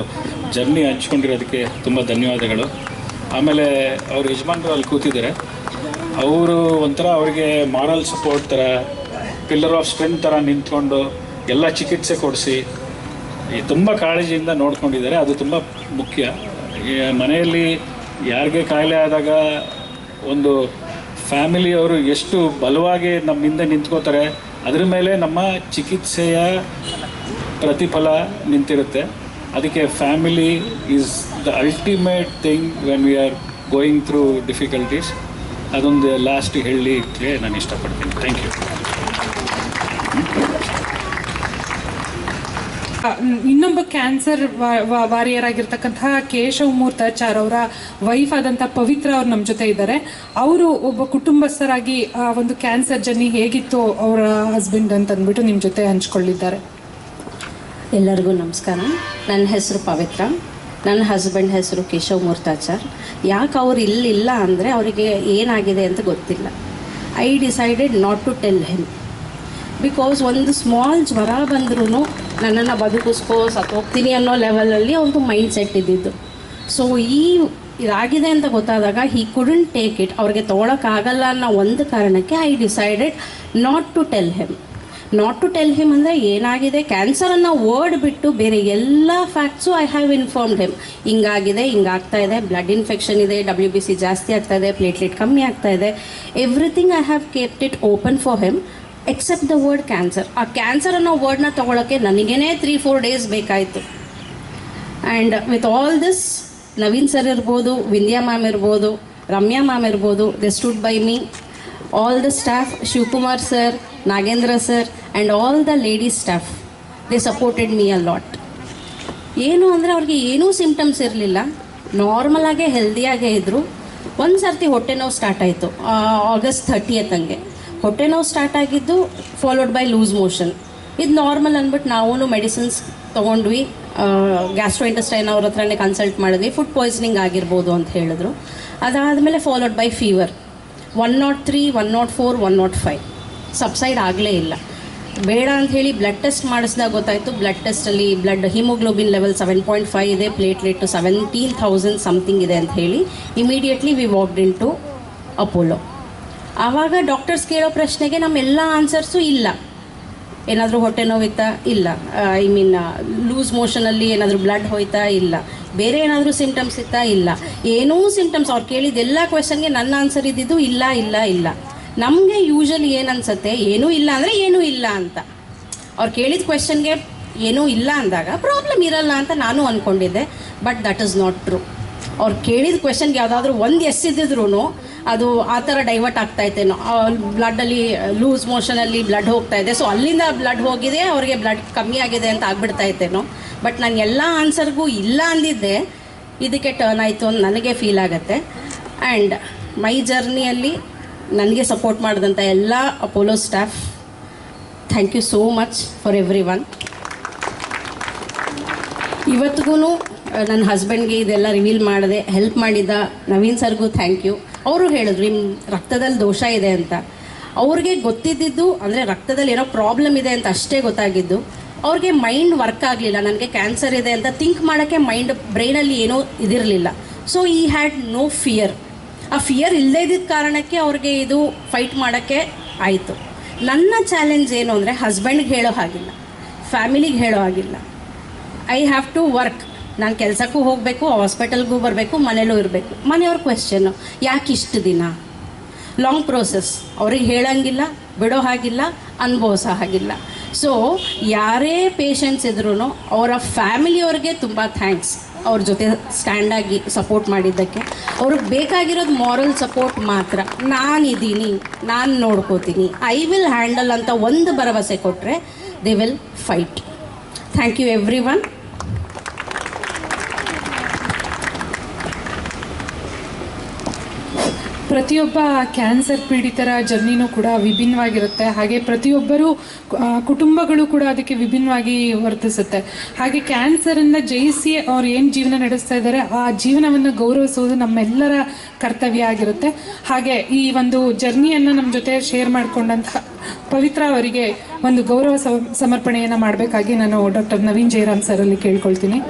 ಜರ್ನಿ ಹಂಚ್ಕೊಂಡಿರೋದಕ್ಕೆ ತುಂಬ ಧನ್ಯವಾದಗಳು. ಆಮೇಲೆ ಅವ್ರ ಯಜಮಾನರು ಅಲ್ಲಿ ಕೂತಿದ್ದಾರೆ, ಅವರು ಒಂಥರ ಅವ್ರಿಗೆ ಮಾರಲ್ ಸಪೋರ್ಟ್ ಥರ, ಪಿಲ್ಲರ್ ಆಫ್ ಸ್ಟ್ರೆಂತ್ ಥರ ನಿಂತ್ಕೊಂಡು ಎಲ್ಲ ಚಿಕಿತ್ಸೆ ಕೊಡಿಸಿ ತುಂಬ ಕಾಳಜಿಯಿಂದ ನೋಡ್ಕೊಂಡಿದ್ದಾರೆ. ಅದು ತುಂಬ ಮುಖ್ಯ. ಮನೆಯಲ್ಲಿ ಯಾರಿಗೆ ಕಾಯಿಲೆ ಆದಾಗ ಒಂದು ಫ್ಯಾಮಿಲಿಯವರು ಎಷ್ಟು ಬಲವಾಗಿ ನಮ್ಮಿಂದ ನಿಂತ್ಕೋತಾರೆ, ಅದ್ರ ಮೇಲೆ ನಮ್ಮ ಚಿಕಿತ್ಸೆಯ ಪ್ರತಿಫಲ ನಿಂತಿರುತ್ತೆ. ಅದಕ್ಕೆ family is the ultimate thing when we are going through difficulties. ಅದೊಂದು ಲಾಸ್ಟ್ ಹೇಳಲಿಕ್ಕೆ ನಾನು ಇಷ್ಟಪಡ್ತೀನಿ. Thank you. ಇನ್ನೊಬ್ಬ ಕ್ಯಾನ್ಸರ್ ವಾರಿಯರ್ ಆಗಿರ್ತಕ್ಕಂತಹ ಕೇಶವ್ ಮೂರ್ತಾಚಾರ್ ಅವರ ವೈಫ್ ಆದಂಥ ಪವಿತ್ರ ಅವ್ರು ನಮ್ಮ ಜೊತೆ ಇದ್ದಾರೆ. ಅವರು ಒಬ್ಬ ಕುಟುಂಬಸ್ಥರಾಗಿ ಆ ಒಂದು ಕ್ಯಾನ್ಸರ್ ಜರ್ನಿ ಹೇಗಿತ್ತು ಅವರ ಹಸ್ಬೆಂಡ್ ಅಂತ ಅಂದ್ಬಿಟ್ಟು ನಿಮ್ಮ ಜೊತೆ ಹಂಚ್ಕೊಳ್ಳಿದ್ದಾರೆ. ಎಲ್ಲರಿಗೂ ನಮಸ್ಕಾರ. ನನ್ನ ಹೆಸರು ಪವಿತ್ರ, ನನ್ನ ಹಸ್ಬೆಂಡ್ ಹೆಸರು ಕೇಶವ್ ಮೂರ್ತಾಚಾರ್. ಯಾಕೆ ಅವ್ರು ಇಲ್ಲಿಲ್ಲ ಅಂದರೆ ಅವರಿಗೆ ಏನಾಗಿದೆ ಅಂತ ಗೊತ್ತಿಲ್ಲ. I decided not to tell him, because ಒಂದು ಸ್ಮಾಲ್ ಜ್ವರ ಬಂದ್ರೂ ನನ್ನನ್ನು ಬದುಕಿಸ್ಕೋ ಸತ್ತೋಗ್ತೀನಿ ಅನ್ನೋ ಲೆವೆಲಲ್ಲಿ ಅವ್ರದ್ದು ಮೈಂಡ್ ಸೆಟ್ ಇದ್ದಿದ್ದು. ಸೊ ಇದಾಗಿದೆ ಅಂತ ಗೊತ್ತಾದಾಗ ಹಿ ಕುಡಂಟ್ ಟೇಕ್ ಇಟ್. ಅವ್ರಿಗೆ ತೊಗೊಳಕ್ಕಾಗಲ್ಲ ಅನ್ನೋ ಒಂದು ಕಾರಣಕ್ಕೆ I decided not to tell him ಅಂದರೆ ಏನಾಗಿದೆ ಕ್ಯಾನ್ಸರ್ ಅನ್ನೋ ವರ್ಡ್ ಬಿಟ್ಟು ಬೇರೆ ಎಲ್ಲ facts I have informed him. ಹಿಂಗಾಗಿದೆ, ಹಿಂಗಾಗ್ತಾ ಇದೆ, ಬ್ಲಡ್ ಇನ್ಫೆಕ್ಷನ್ ಇದೆ, WBC ಜಾಸ್ತಿ ಆಗ್ತಾ ಇದೆ, ಪ್ಲೇಟ್ಲೆಟ್ ಕಮ್ಮಿ ಆಗ್ತಾ ಇದೆ, everything I have kept it open for him except the word cancer. ಆ ಕ್ಯಾನ್ಸರ್ ಅನ್ನೋ ವರ್ಡ್ನ ತೊಗೊಳಕ್ಕೆ ನನಗೇನೆ 3-4 ಡೇಸ್ ಬೇಕಾಯಿತು. And with all this Naveen sir ಇರ್ಬೋದು, ವಿಂದ್ಯಾ ಮ್ಯಾಮ್ ಇರ್ಬೋದು, ರಮ್ಯಾ ಮ್ಯಾಮ್ ಇರ್ಬೋದು, they stood by me. All the staff, Shivakumar sir, Nagendra sir and all the ladies staff, they supported me a lot. ಏನು ಅಂದರೆ ಅವ್ರಿಗೆ ಏನೂ ಸಿಮ್ಟಮ್ಸ್ ಇರಲಿಲ್ಲ, ನಾರ್ಮಲಾಗೇ ಹೆಲ್ದಿಯಾಗೇ ಇದ್ದರು. ಒಂದು ಸರ್ತಿ ಹೊಟ್ಟೆ ನೋವು ಸ್ಟಾರ್ಟ್ ಆಯಿತು August 30th ಹಂಗೆ. ಹೊಟ್ಟೆ ನೋವು ಸ್ಟಾರ್ಟ್ ಆಗಿದ್ದು ಫಾಲೋಡ್ ಬೈ ಲೂಸ್ ಮೋಷನ್. ಇದು ನಾರ್ಮಲ್ ಅಂದ್ಬಿಟ್ಟು ನಾವು ಮೆಡಿಸಿನ್ಸ್ ತೊಗೊಂಡ್ವಿ. ಗ್ಯಾಸ್ಟ್ರೋಇಂಟೆಸ್ಟೈನ್ ಅವ್ರ ಹತ್ರನೇ ಕನ್ಸಲ್ಟ್ ಮಾಡಿದ್ವಿ. ಫುಡ್ ಪಾಯ್ಸನಿಂಗ್ ಆಗಿರ್ಬೋದು ಅಂತ ಹೇಳಿದ್ರು. ಅದಾದಮೇಲೆ ಫಾಲೋಡ್ ಬೈ ಫೀವರ್ 103, 104, 105 ಸಬ್ಸೈಡ್ ಆಗಲೇ ಇಲ್ಲ. ಬೇಡ ಅಂತ ಹೇಳಿ ಬ್ಲಡ್ ಟೆಸ್ಟ್ ಮಾಡಿಸಿದಾಗ ಗೊತ್ತಾಯಿತು. ಬ್ಲಡ್ ಟೆಸ್ಟಲ್ಲಿ ಹಿಮೋಗ್ಲೋಬಿನ್ ಲೆವೆಲ್ 7.5 ಇದೆ, ಪ್ಲೇಟ್ಲೆಟ್ 17,000 ಸಮಥಿಂಗ್ ಇದೆ ಅಂತ ಹೇಳಿ immediately we walked into Apollo. ಆವಾಗ ಡಾಕ್ಟರ್ಸ್ ಕೇಳೋ ಪ್ರಶ್ನೆಗೆ ನಮ್ಮೆಲ್ಲ ಆನ್ಸರ್ಸು ಇಲ್ಲ. ಏನಾದರೂ ಹೊಟ್ಟೆ ನೋವಿತ್ತಾ? ಇಲ್ಲ. ಲೂಸ್ ಮೋಷನಲ್ಲಿ ಏನಾದರೂ ಬ್ಲಡ್ ಹೋಯ್ತಾ? ಇಲ್ಲ. ಬೇರೆ ಏನಾದರೂ ಸಿಮ್ಟಮ್ಸ್ ಇತ್ತಾ? ಇಲ್ಲ. ಏನೂ ಸಿಮ್ಟಮ್ಸ್ ಅವ್ರು ಕೇಳಿದ್ದೆಲ್ಲ ಕ್ವೆಶನ್ಗೆ ನನ್ನ ಆನ್ಸರ್ ಇದ್ದಿದ್ದು ಇಲ್ಲ ಇಲ್ಲ ಇಲ್ಲ. ನಮಗೆ ಯೂಶಲಿ ಏನು ಅನ್ಸುತ್ತೆ, ಏನೂ ಇಲ್ಲ ಅಂದರೆ ಏನೂ ಇಲ್ಲ ಅಂತ. ಅವ್ರು ಕೇಳಿದ ಕ್ವೆಶನ್ಗೆ ಏನೂ ಇಲ್ಲ ಅಂದಾಗ ಪ್ರಾಬ್ಲಮ್ ಇರಲ್ಲ ಅಂತ ನಾನು ಅಂದ್ಕೊಂಡಿದ್ದೆ. But that is not true. ಅವ್ರು ಕೇಳಿದ ಕ್ವೆಶನ್ಗೆ ಯಾವುದಾದ್ರೂ ಒಂದು ಎಸ್ ಇದ್ದಿದ್ರು ಅದು ಆ ಥರ ಡೈವರ್ಟ್ ಆಗ್ತಾಯಿತ್ತೇನೋ, ಬ್ಲಡ್ಡಲ್ಲಿ ಲೂಸ್ ಮೋಷನಲ್ಲಿ ಬ್ಲಡ್ ಹೋಗ್ತಾ ಇದೆ, ಸೊ ಅಲ್ಲಿಂದ ಬ್ಲಡ್ ಹೋಗಿದೆ, ಅವ್ರಿಗೆ ಬ್ಲಡ್ ಕಮ್ಮಿ ಆಗಿದೆ ಅಂತ ಆಗ್ಬಿಡ್ತಾಯಿತ್ತೇನೋ. ಬಟ್ ನಾನು ಎಲ್ಲ ಆನ್ಸರ್ಗೂ ಇಲ್ಲ ಅಂದಿದ್ದೆ, ಇದಕ್ಕೆ ಟರ್ನ್ ಆಯಿತು ಅಂತ ನನಗೆ ಫೀಲ್ ಆಗುತ್ತೆ. ಆ್ಯಂಡ್ ಮೈ ಜರ್ನಿಯಲ್ಲಿ ನನಗೆ ಸಪೋರ್ಟ್ ಮಾಡಿದಂಥ ಎಲ್ಲ Apollo staff, thank you so much for everyone. ಇವತ್ತಿಗೂ ನನ್ನ ಹಸ್ಬೆಂಡ್ಗೆ ಇದೆಲ್ಲ ರಿವೀಲ್ ಮಾಡಿದೆ, ಹೆಲ್ಪ್ ಮಾಡಿದ್ದ ನವೀನ್ ಸರ್ಗೂ ಥ್ಯಾಂಕ್ ಯು. ಅವರು ಹೇಳಿದ್ರು ನಿಮ್ಮ ರಕ್ತದಲ್ಲಿ ದೋಷ ಇದೆ ಅಂತ. ಅವ್ರಿಗೆ ಗೊತ್ತಿದ್ದಿದ್ದು ಅಂದರೆ ರಕ್ತದಲ್ಲಿ ಏನೋ ಪ್ರಾಬ್ಲಮ್ ಇದೆ ಅಂತ ಅಷ್ಟೇ ಗೊತ್ತಾಗಿದ್ದು. ಅವ್ರಿಗೆ ಮೈಂಡ್ ವರ್ಕ್ ಆಗಲಿಲ್ಲ, ನನಗೆ ಕ್ಯಾನ್ಸರ್ ಇದೆ ಅಂತ ಥಿಂಕ್ ಮಾಡೋಕ್ಕೆ ಬ್ರೈನಲ್ಲಿ ಏನೂ ಇದಿರಲಿಲ್ಲ. So I had no fear. ಆ ಫಿಯರ್ ಇಲ್ಲದೇ ಇದ್ದಿದ್ದ ಕಾರಣಕ್ಕೆ ಅವ್ರಿಗೆ ಇದು ಫೈಟ್ ಮಾಡೋಕ್ಕೆ ಆಯಿತು. ನನ್ನ ಚಾಲೆಂಜ್ ಏನು ಅಂದರೆ ಹಸ್ಬೆಂಡ್ಗೆ ಹೇಳೋ ಹಾಗಿಲ್ಲ, ಫ್ಯಾಮಿಲಿಗೆ ಹೇಳೋ ಹಾಗಿಲ್ಲ. I have to work. ನಾನು ಕೆಲಸಕ್ಕೂ ಹೋಗಬೇಕು, ಹಾಸ್ಪಿಟಲ್ಗೂ ಬರಬೇಕು, ಮನೇಲೂ ಇರಬೇಕು. ಮನೆಯವ್ರ ಕ್ವೆಶ್ಚನ್ನು, ಯಾಕೆ ಇಷ್ಟು ದಿನ? Long process. ಅವ್ರಿಗೆ ಹೇಳೋಂಗಿಲ್ಲ, ಬಿಡೋ ಹಾಗಿಲ್ಲ, ಅನುಭವಿಸೋ ಹಾಗಿಲ್ಲ. ಸೊ ಯಾರೇ ಪೇಷಂಟ್ಸ್ ಇದ್ರೂ ಅವರ ಫ್ಯಾಮಿಲಿಯವ್ರಿಗೆ ತುಂಬ ಥ್ಯಾಂಕ್ಸ್, ಅವ್ರ ಜೊತೆ ಸ್ಟ್ಯಾಂಡಾಗಿ ಸಪೋರ್ಟ್ ಮಾಡಿದ್ದಕ್ಕೆ. ಅವ್ರಿಗೆ ಬೇಕಾಗಿರೋದು ಮಾರಲ್ ಸಪೋರ್ಟ್ ಮಾತ್ರ. ನಾನಿದ್ದೀನಿ, ನಾನು ನೋಡ್ಕೋತೀನಿ, ಐ ವಿಲ್ ಹ್ಯಾಂಡಲ್ ಅಂತ ಒಂದು ಭರವಸೆ ಕೊಟ್ಟರೆ they will fight. Thank you everyone. ಪ್ರತಿಯೊಬ್ಬ ಕ್ಯಾನ್ಸರ್ ಪೀಡಿತರ ಜರ್ನಿನೂ ಕೂಡ ವಿಭಿನ್ನವಾಗಿರುತ್ತೆ. ಹಾಗೆ ಪ್ರತಿಯೊಬ್ಬರೂ ಕುಟುಂಬಗಳು ಕೂಡ ಅದಕ್ಕೆ ವಿಭಿನ್ನವಾಗಿ ವರ್ತಿಸುತ್ತೆ. ಹಾಗೆ ಕ್ಯಾನ್ಸರನ್ನು ಜಯಿಸಿ ಅವ್ರು ಏನು ಜೀವನ ನಡೆಸ್ತಾ ಇದ್ದಾರೆ ಆ ಜೀವನವನ್ನು ಗೌರವಿಸುವುದು ನಮ್ಮೆಲ್ಲರ ಕರ್ತವ್ಯ ಆಗಿರುತ್ತೆ. ಹಾಗೆ ಈ ಒಂದು ಜರ್ನಿಯನ್ನು ನಮ್ಮ ಜೊತೆ ಶೇರ್ ಮಾಡಿಕೊಂಡಂತಹ ಪವಿತ್ರ ಅವರಿಗೆ ಒಂದು ಗೌರವ ಸಮರ್ಪಣೆಯನ್ನು ಮಾಡಬೇಕಾಗಿ ನಾನು ಡಾಕ್ಟರ್ ನವೀನ್ ಜಯರಾಮ್ ಸರಲ್ಲಿ ಕೇಳ್ಕೊಳ್ತೀನಿ.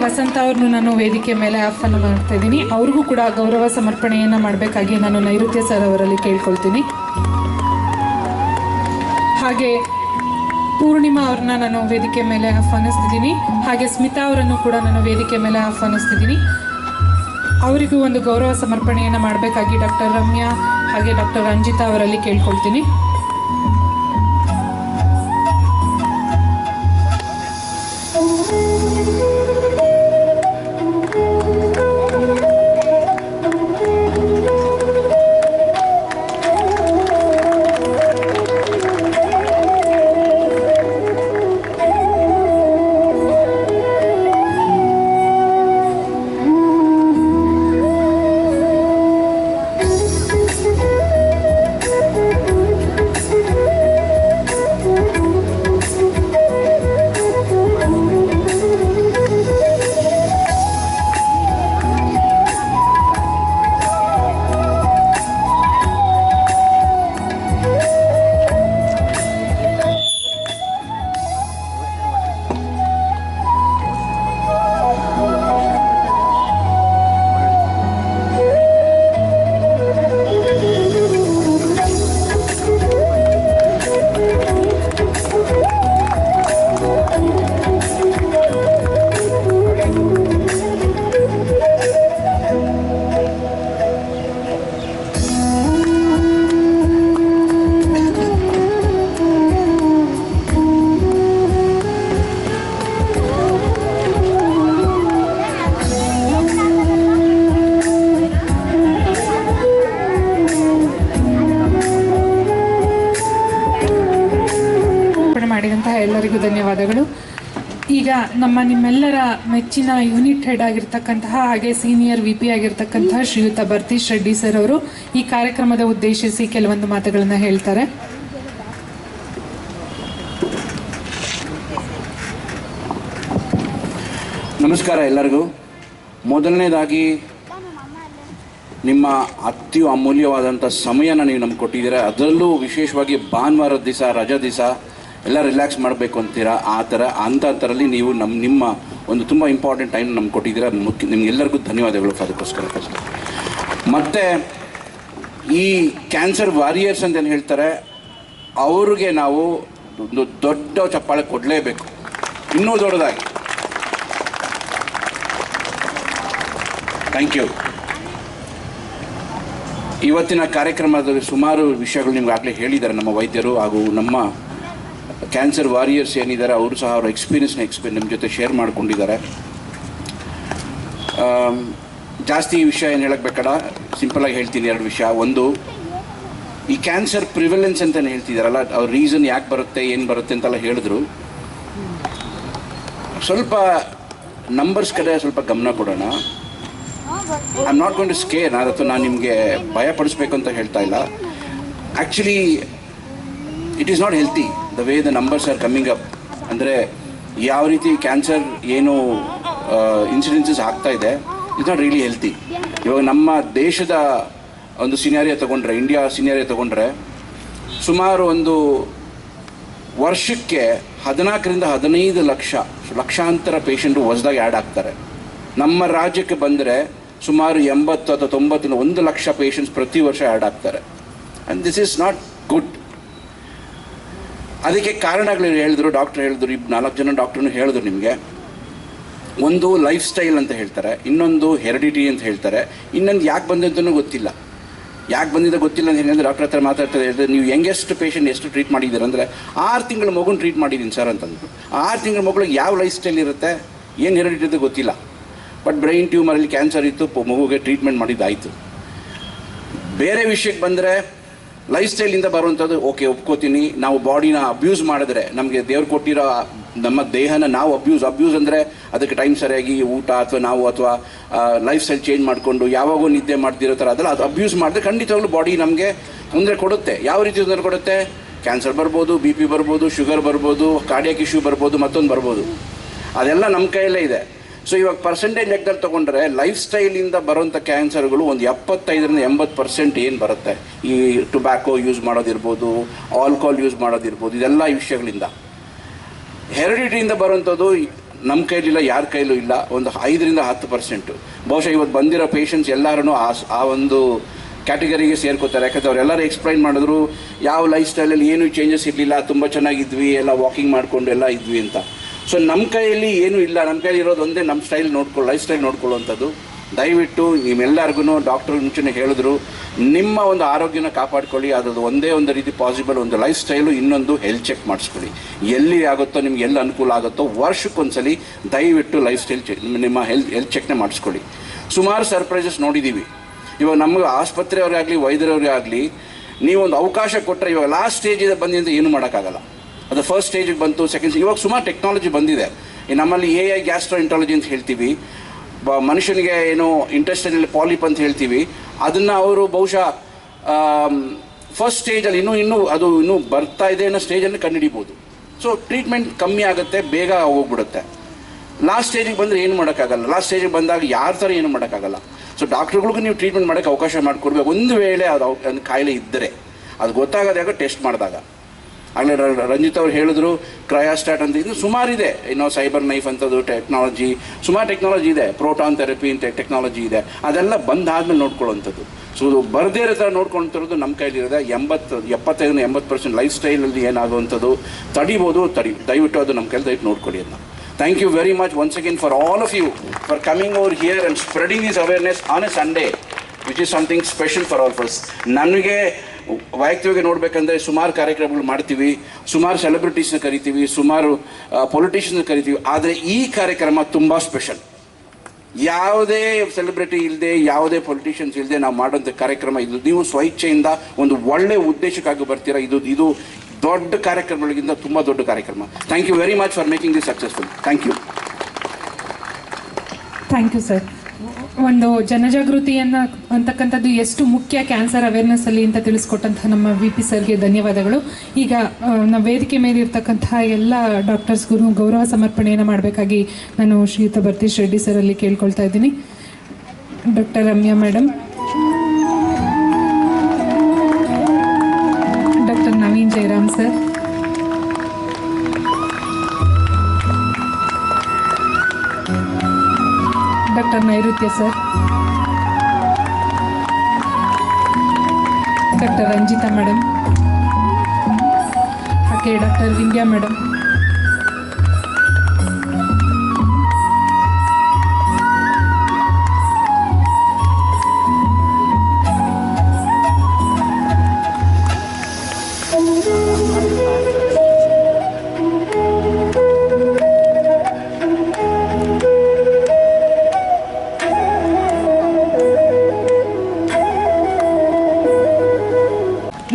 ವಸಂತ ಅವ್ರನ್ನು ನಾನು ವೇದಿಕೆ ಮೇಲೆ ಆಹ್ವಾನ ಮಾಡ್ತಾ ಇದ್ದೀನಿ. ಅವ್ರಿಗೂ ಕೂಡ ಗೌರವ ಸಮರ್ಪಣೆಯನ್ನು ಮಾಡಬೇಕಾಗಿ ನಾನು ನೈಋತ್ಯ ಸರ್ ಅವರಲ್ಲಿ ಕೇಳ್ಕೊಳ್ತೀನಿ. ಹಾಗೆ ಪೂರ್ಣಿಮಾ ಅವ್ರನ್ನ ನಾನು ವೇದಿಕೆ ಮೇಲೆ ಆಹ್ವಾನಿಸ್ತಿದ್ದೀನಿ. ಹಾಗೆ ಸ್ಮಿತಾ ಅವರನ್ನು ಕೂಡ ನಾನು ವೇದಿಕೆ ಮೇಲೆ ಆಹ್ವಾನಿಸ್ತಿದ್ದೀನಿ. ಅವರಿಗೂ ಒಂದು ಗೌರವ ಸಮರ್ಪಣೆಯನ್ನು ಮಾಡಬೇಕಾಗಿ ಡಾಕ್ಟರ್ ರಮ್ಯಾ ಹಾಗೆ ಡಾಕ್ಟರ್ ರಂಜಿತಾ ಅವರಲ್ಲಿ ಕೇಳ್ಕೊಳ್ತೀನಿ. ಮಾಡಿದಂತಹ ಎಲ್ಲರಿಗೂ ಧನ್ಯವಾದಗಳು. ಈಗ ನಿಮ್ಮೆಲ್ಲರ ಮೆಚ್ಚಿನ ಯೂನಿಟ್ ಹೆಡ್ ಆಗಿರ್ತಕ್ಕಂತಹ ಹಾಗೆ ಸೀನಿಯರ್ VP ಆಗಿರ್ತಕ್ಕಂತಹ ಶ್ರೀಯುತ ಭರತೀಶ್ ರೆಡ್ಡಿ ಸರ್ ಅವರು ಈ ಕಾರ್ಯಕ್ರಮದ ಉದ್ದೇಶಿಸಿ ಕೆಲವೊಂದು ಮಾತುಗಳನ್ನು ಹೇಳ್ತಾರೆ. ನಮಸ್ಕಾರ ಎಲ್ಲರಿಗೂ. ಮೊದಲನೇದಾಗಿ ನಿಮ್ಮ ಅತ್ಯಮೂಲ್ಯವಾದಂಥ ಸಮಯನ ನೀವು ನಮ್ಗೆ ಕೊಟ್ಟಿದ್ದೀರಾ. ಅದರಲ್ಲೂ ವಿಶೇಷವಾಗಿ ಭಾನುವಾರದ ದಿವಸ, ರಜಾ ದಿವಸ ಎಲ್ಲ ರಿಲ್ಯಾಕ್ಸ್ ಮಾಡಬೇಕು ಅಂತೀರಾ. ಆ ಥರ ಅಂಥದ್ರಲ್ಲಿ ನೀವು ನಿಮ್ಮ ಒಂದು ತುಂಬ ಇಂಪಾರ್ಟೆಂಟ್ ಟೈಮ್ ನಮ್ಗೆ ಕೊಟ್ಟಿದ್ದೀರಾ. ನಿಮಗೆಲ್ಲರಿಗೂ ಧನ್ಯವಾದಗಳು ಅದಕ್ಕೋಸ್ಕರ. ಮತ್ತು ಈ ಕ್ಯಾನ್ಸರ್ ವಾರಿಯರ್ಸ್ ಅಂತ ಏನು ಹೇಳ್ತಾರೆ, ಅವ್ರಿಗೆ ನಾವು ಒಂದು ದೊಡ್ಡ ಚಪ್ಪಾಳೆ ಕೊಡಲೇಬೇಕು, ಇನ್ನೂ ದೊಡ್ಡದಾಗಿ. Thank you. ಇವತ್ತಿನ ಕಾರ್ಯಕ್ರಮದಲ್ಲಿ ಸುಮಾರು ವಿಷಯಗಳು ನಿಮ್ಗೆ ಆಗಲೇ ಹೇಳಿದ್ದಾರೆ ನಮ್ಮ ವೈದ್ಯರು ಹಾಗೂ ನಮ್ಮ ಕ್ಯಾನ್ಸರ್ ವಾರಿಯರ್ಸ್ ಏನಿದ್ದಾರೆ ಅವರು ಸಹ ಅವರ ಎಕ್ಸ್ಪೀರಿಯನ್ಸ್ನ ನಿಮ್ಮ ಜೊತೆ ಶೇರ್ ಮಾಡ್ಕೊಂಡಿದ್ದಾರೆ. ಜಾಸ್ತಿ ವಿಷಯ ಏನು ಹೇಳಕ್ಕೆ ಬೇಕಲ್ಲ, ಸಿಂಪಲಾಗಿ ಹೇಳ್ತೀನಿ. 2 ವಿಷಯ. ಒಂದು, ಈ ಕ್ಯಾನ್ಸರ್ ಪ್ರಿವೆಲೆನ್ಸ್ ಅಂತ ಹೇಳ್ತಿದ್ದಾರಲ್ಲ, ಅವ್ರ ರೀಸನ್ ಯಾಕೆ ಬರುತ್ತೆ, ಏನು ಬರುತ್ತೆ ಅಂತೆಲ್ಲ ಹೇಳಿದ್ರು. ಸ್ವಲ್ಪ ನಂಬರ್ಸ್ ಕಡೆ ಸ್ವಲ್ಪ ಗಮನ ಕೊಡೋಣ. I am not going to scare, ನಾನು ನಿಮಗೆ ಭಯಪಡಿಸ್ಬೇಕು ಅಂತ ಹೇಳ್ತಾ ಇಲ್ಲ. Actually it is not healthy the way the numbers are coming up. ಅಂದರೆ ಯಾವ ರೀತಿ ಕ್ಯಾನ್ಸರ್ ಏನು ಇನ್ಸಿಡೆನ್ಸಸ್ ಆಗ್ತಾ ಇದೆ, ಇಟ್ಸ್ ನಾಟ್ ರಿಯಲಿ ಹೆಲ್ತಿ. ಇವಾಗ ನಮ್ಮ ದೇಶದ ಒಂದು ಸಿನಾರಿಯೋ ತೊಗೊಂಡ್ರೆ, ಇಂಡಿಯಾ ಸಿನಾರಿಯೋ ತೊಗೊಂಡ್ರೆ, ಸುಮಾರು ಒಂದು ವರ್ಷಕ್ಕೆ 14ರಿಂದ 15 ಲಕ್ಷಾಂತರ ಪೇಷಂಟು ಹೊಸದಾಗಿ ಆ್ಯಡ್ ಆಗ್ತಾರೆ. ನಮ್ಮ ರಾಜ್ಯಕ್ಕೆ ಬಂದರೆ ಸುಮಾರು 80 ಅಥವಾ 90 1 ಲಕ್ಷ ಪೇಷಂಟ್ಸ್ ಪ್ರತಿ ವರ್ಷ ಆ್ಯಡ್ ಆಗ್ತಾರೆ. And this is not good. ಅದಕ್ಕೆ ಕಾರಣಗಳು ಹೇಳಿದ್ರು, ಡಾಕ್ಟ್ರ್ ಹೇಳಿದ್ರು, 4 ಜನ ಡಾಕ್ಟ್ರೂ ಹೇಳಿದ್ರು ನಿಮಗೆ. ಒಂದು ಲೈಫ್ ಸ್ಟೈಲ್ ಅಂತ ಹೇಳ್ತಾರೆ, ಇನ್ನೊಂದು ಹೆರಿಡಿಟಿ ಅಂತ ಹೇಳ್ತಾರೆ, ಇನ್ನೊಂದು ಯಾಕೆ ಬಂದಂತನೂ ಗೊತ್ತಿಲ್ಲ. ಯಾಕೆ ಬಂದಿದ್ದ ಗೊತ್ತಿಲ್ಲ ಅಂತ ಹೇಳಿದ್ರೆ ಡಾಕ್ಟರ್ ಹತ್ರ ಮಾತಾಡ್ತಾರೆ, ಹೇಳಿದ್ರೆ ನೀವು ಯಂಗೆಸ್ಟ್ ಪೇಷಂಟ್ ಎಷ್ಟು ಟ್ರೀಟ್ ಮಾಡಿದ್ದೀರ ಅಂದರೆ 6 ತಿಂಗಳ ಮಗುನ ಟ್ರೀಟ್ ಮಾಡಿದ್ದೀನಿ ಸರ್ ಅಂತಂದ್ರು. 6 ತಿಂಗಳ ಮಗುಳಿಗೆ ಯಾವ ಲೈಫ್ ಸ್ಟೈಲ್ ಇರುತ್ತೆ, ಏನು ಹೆರಿಡಿಟಿ ಇರುತ್ತೆ ಗೊತ್ತಿಲ್ಲ. ಬಟ್ ಬ್ರೈನ್ ಟ್ಯೂಮರಲ್ಲಿ ಕ್ಯಾನ್ಸರ್ ಇತ್ತು, ಮಗುಗೆ ಟ್ರೀಟ್ಮೆಂಟ್ ಮಾಡಿದ್ದಾಯಿತು. ಬೇರೆ ವಿಷಯಕ್ಕೆ ಬಂದರೆ ಲೈಫ್ ಸ್ಟೈಲಿಂದ ಬರುವಂಥದ್ದು ಓಕೆ, ಒಪ್ಕೋತೀನಿ. ನಾವು ಬಾಡಿನ ಅಬ್ಯೂಸ್ ಮಾಡಿದ್ರೆ, ನಮಗೆ ದೇವ್ರು ಕೊಟ್ಟಿರೋ ನಮ್ಮ ದೇಹನ ನಾವು ಅಬ್ಯೂಸ್ ಅಂದರೆ ಅದಕ್ಕೆ ಟೈಮ್ ಸರಿಯಾಗಿ ಊಟ ಅಥವಾ ಲೈಫ್ ಸ್ಟೈಲ್ ಚೇಂಜ್ ಮಾಡಿಕೊಂಡು ಯಾವಾಗೂ ನಿದ್ದೆ ಮಾಡ್ತಿರೋ ಥರ ಅದೆಲ್ಲ ಅದು ಅಬ್ಯೂಸ್ ಮಾಡಿದ್ರೆ ಖಂಡಿತವಾಗ್ಲೂ ಬಾಡಿ ನಮಗೆ ತೊಂದರೆ ಕೊಡುತ್ತೆ. ಯಾವ ರೀತಿ ತೊಂದರೆ ಕೊಡುತ್ತೆ? ಕ್ಯಾನ್ಸರ್ ಬರ್ಬೋದು, BP ಬರ್ಬೋದು, ಶುಗರ್ ಬರ್ಬೋದು, ಕಾರ್ಡಿಯಾಕ್ ಇಶ್ಯೂ ಬರ್ಬೋದು, ಮತ್ತೊಂದು ಬರ್ಬೋದು. ಅದೆಲ್ಲ ನಮ್ಮ ಕೈಯಲ್ಲೇ ಇದೆ. ಸೊ ಇವಾಗ ಪರ್ಸೆಂಟೇಜ್ ಲೆಕ್ಕದಲ್ಲಿ ತೊಗೊಂಡ್ರೆ ಲೈಫ್ ಸ್ಟೈಲಿಂದ ಬರೋಂಥ ಕ್ಯಾನ್ಸರ್ಗಳು ಒಂದು 75ರಿಂದ 80% ಏನು ಬರುತ್ತೆ. ಈ ಟೊಬ್ಯಾಕೋ ಯೂಸ್ ಮಾಡೋದಿರ್ಬೋದು, ಆಲ್ಕೋಹಾಲ್ ಯೂಸ್ ಮಾಡೋದಿರ್ಬೋದು, ಇದೆಲ್ಲ ಈ ವಿಷಯಗಳಿಂದ. ಹೆರಿಡಿಟಿಯಿಂದ ಬರೋಂಥದ್ದು ನಮ್ಮ ಕೈಲಿಲ್ಲ, ಯಾರ ಕೈಲೂ ಇಲ್ಲ, ಒಂದು 5ರಿಂದ 10%. ಬಹುಶಃ ಇವತ್ತು ಬಂದಿರೋ ಪೇಷಂಟ್ಸ್ ಎಲ್ಲರೂ ಆ ಒಂದು ಕ್ಯಾಟಗರಿಗೆ ಸೇರ್ಕೋತಾರೆ. ಯಾಕಂದರೆ ಅವರೆಲ್ಲರೂ ಎಕ್ಸ್ಪ್ಲೈನ್ ಮಾಡಿದ್ರು, ಯಾವ ಲೈಫ್ ಸ್ಟೈಲಲ್ಲಿ ಏನೂ ಚೇಂಜಸ್ ಇರಲಿಲ್ಲ, ತುಂಬ ಚೆನ್ನಾಗಿದ್ವಿ, ಎಲ್ಲ ವಾಕಿಂಗ್ ಮಾಡಿಕೊಂಡು ಎಲ್ಲ ಇದ್ವಿ ಅಂತ. ಸೊ ನಮ್ಮ ಕೈಯಲ್ಲಿ ಏನೂ ಇಲ್ಲ, ನಮ್ಮ ಕೈಯಲ್ಲಿ ಇರೋದು ಒಂದೇ ನಮ್ಮ ಲೈಫ್ ಸ್ಟೈಲ್ ನೋಡ್ಕೊಳ್ಳುವಂಥದ್ದು. ದಯವಿಟ್ಟು ನಿಮ್ಮೆಲ್ಲರಿಗೂ ಡಾಕ್ಟರ್ ಮುಂಚೆನೇ ಹೇಳಿದ್ರು, ನಿಮ್ಮ ಒಂದು ಆರೋಗ್ಯನ ಕಾಪಾಡ್ಕೊಳ್ಳಿ. ಅದು ಒಂದೇ ಒಂದು ರೀತಿ ಪಾಸಿಬಲ್, ಒಂದು ಲೈಫ್ ಸ್ಟೈಲು, ಇನ್ನೊಂದು ಹೆಲ್ತ್ ಚೆಕ್ ಮಾಡಿಸ್ಕೊಳ್ಳಿ. ಎಲ್ಲಿ ಆಗುತ್ತೋ ನಿಮ್ಗೆ ಎಲ್ಲಿ ಅನುಕೂಲ ಆಗುತ್ತೋ ವರ್ಷಕ್ಕೊಂದ್ಸಲಿ ದಯವಿಟ್ಟು ಲೈಫ್ ಸ್ಟೈಲ್ ನಿಮ್ಮ ಹೆಲ್ತ್ ಚೆಕ್ನೇ ಮಾಡಿಸ್ಕೊಳ್ಳಿ. ಸುಮಾರು ಸರ್ಪ್ರೈಸಸ್ ನೋಡಿದ್ದೀವಿ. ಇವಾಗ ನಮಗೆ ಆಸ್ಪತ್ರೆಯವ್ರಿಗೆ ವೈದ್ಯರವ್ರಿಗೆ ಆಗಲಿ, ನೀವೊಂದು ಅವಕಾಶ ಕೊಟ್ಟರೆ, ಇವಾಗ ಲಾಸ್ಟ್ ಸ್ಟೇಜಿಗೆ ಬಂದಿಂದ ಏನೂ ಮಾಡೋಕ್ಕಾಗಲ್ಲ. ಅದು ಫಸ್ಟ್ ಸ್ಟೇಜಿಗೆ ಬಂತು, ಸೆಕೆಂಡ್ ಇವಾಗ ಸುಮಾರು ಟೆಕ್ನಾಲಜಿ ಬಂದಿದೆ. ನಮ್ಮಲ್ಲಿ AI ಗ್ಯಾಸ್ಟ್ರೋಎಂಟ್ರಾಲಜಿ ಅಂತ ಹೇಳ್ತೀವಿ, ಮನುಷ್ಯನಿಗೆ ಏನು ಇಂಟೆಸ್ಟೈನಲ್ ಪಾಲಿಪ್ ಅಂತ ಹೇಳ್ತೀವಿ. ಅದನ್ನು ಅವರು ಬಹುಶಃ ಫಸ್ಟ್ ಸ್ಟೇಜಲ್ಲಿ ಇನ್ನೂ ಬರ್ತಾ ಇದೆ ಅನ್ನೋ ಸ್ಟೇಜನ್ನು ಕಂಡುಹಿಡಿಬೋದು. ಸೊ ಟ್ರೀಟ್ಮೆಂಟ್ ಕಮ್ಮಿ ಆಗುತ್ತೆ, ಬೇಗ ಹೋಗ್ಬಿಡುತ್ತೆ. ಲಾಸ್ಟ್ ಸ್ಟೇಜಿಗೆ ಬಂದರೆ ಏನು ಮಾಡೋಕ್ಕಾಗಲ್ಲ. ಲಾಸ್ಟ್ ಸ್ಟೇಜಿಗೆ ಬಂದಾಗ ಯಾರ ಥರ ಏನು ಮಾಡೋಕ್ಕಾಗಲ್ಲ. ಸೊ ಡಾಕ್ಟ್ರುಗಳಿಗೂ ನೀವು ಟ್ರೀಟ್ಮೆಂಟ್ ಮಾಡೋಕ್ಕೆ ಅವಕಾಶ ಮಾಡಿಕೊಡ್ಬೇಕು. ಒಂದು ವೇಳೆ ಅದು ಕಾಯಿಲೆ ಇದ್ದರೆ ಅದು ಗೊತ್ತಾಗೋದಾಗ ಟೆಸ್ಟ್ ಮಾಡಿದಾಗ. ಆಗಲೇ ರಂಜಿತ್ ಅವ್ರು ಹೇಳಿದ್ರು ಕ್ರಯಾಸ್ಟಾಟ್ ಅಂತ, ಇದು ಸುಮಾರಿದೆ. ಸೈಬರ್ ನೈಫ್ ಅಂತದ್ದು ಟೆಕ್ನಾಲಜಿ, ಸುಮಾರು ಟೆಕ್ನಾಲಜಿ ಇದೆ. ಪ್ರೋಟಾನ್ ಥೆರಪಿ ಅಂತ ಟೆಕ್ನಾಲಜಿ ಇದೆ. ಅದೆಲ್ಲ ಬಂದಾದ್ಮೇಲೆ ನೋಡ್ಕೊಳ್ಳೋವಂಥದ್ದು. ಸೊ ಬರದೇ ಇರೋ ಥರ ನೋಡ್ಕೊಳ್ತಿರೋದು ನಮ್ಮ ಕೈಲಿರೋದೆ. 75-80% ಲೈಫ್ ಸ್ಟೈಲಲ್ಲಿ ಏನಾಗುವಂಥದ್ದು ತಡಿಬೋದು. ದಯವಿಟ್ಟು ಅದು ನಮ್ಮ ಕೈಲಿ ದಯವಿಟ್ಟು ನೋಡ್ಕೊಳ್ಳಿ ಅದನ್ನ. Thank you very much once again for all of you for coming over here and spreading this awareness on a Sunday, which is something special for all of us. ನನಗೆ ವೈಯಕ್ತಿಕವಾಗಿ ನೋಡಬೇಕಂದ್ರೆ ಸುಮಾರು ಕಾರ್ಯಕ್ರಮಗಳು ಮಾಡ್ತೀವಿ, ಸುಮಾರು ಸೆಲೆಬ್ರಿಟೀಸ್ನ ಕರಿತೀವಿ, ಸುಮಾರು ಪೊಲಿಟಿಷಿಯನ್ಸ್ನ ಕರಿತೀವಿ. ಆದರೆ ಈ ಕಾರ್ಯಕ್ರಮ ತುಂಬ ಸ್ಪೆಷಲ್. ಯಾವುದೇ ಸೆಲೆಬ್ರಿಟಿ ಇಲ್ಲದೆ, ಯಾವುದೇ ಪೊಲಿಟಿಷಿಯನ್ಸ್ ಇಲ್ಲದೆ ನಾವು ಮಾಡೋಂಥ ಕಾರ್ಯಕ್ರಮ ಇದು. ನೀವು ಸ್ವಇಚ್ಛೆಯಿಂದ ಒಂದು ಒಳ್ಳೆಯ ಉದ್ದೇಶಕ್ಕಾಗಿ ಬರ್ತೀರಾ. ಇದು ದೊಡ್ಡ ಕಾರ್ಯಕ್ರಮಗಳಿಗಿಂತ ತುಂಬ ದೊಡ್ಡ ಕಾರ್ಯಕ್ರಮ. Thank you very much for making this successful. Thank you. Thank you sir. ಒಂದು ಜನಜಾಗೃತಿಯನ್ನು ಅಂತಕ್ಕಂಥದ್ದು ಎಷ್ಟು ಮುಖ್ಯ ಕ್ಯಾನ್ಸರ್ ಅವೇರ್ನೆಸ್ಸಲ್ಲಿ ಅಂತ ತಿಳಿಸ್ಕೊಟ್ಟಂತಹ ನಮ್ಮ VP ಸರ್ಗೆ ಧನ್ಯವಾದಗಳು. ಈಗ ನಮ್ಮ ವೇದಿಕೆ ಮೇಲೆ ಇರ್ತಕ್ಕಂತಹ ಎಲ್ಲ ಡಾಕ್ಟರ್ಸ್ಗೂ ಗೌರವ ಸಮರ್ಪಣೆಯನ್ನು ಮಾಡಬೇಕಾಗಿ ನಾನು ಶ್ರೀಯುತ ಭರತೀಶ್ ರೆಡ್ಡಿ ಸರಲ್ಲಿ ಕೇಳ್ಕೊಳ್ತಾ ಇದ್ದೀನಿ. Doctor Ramya madam, doctor Naveen Jayaram sir, doctor Nairutya sir, doctor Ranjitha madam, ಹಾಗೆ ಡಾಕ್ಟರ್ ವಿಂದ್ಯಾ ಮೇಡಮ್,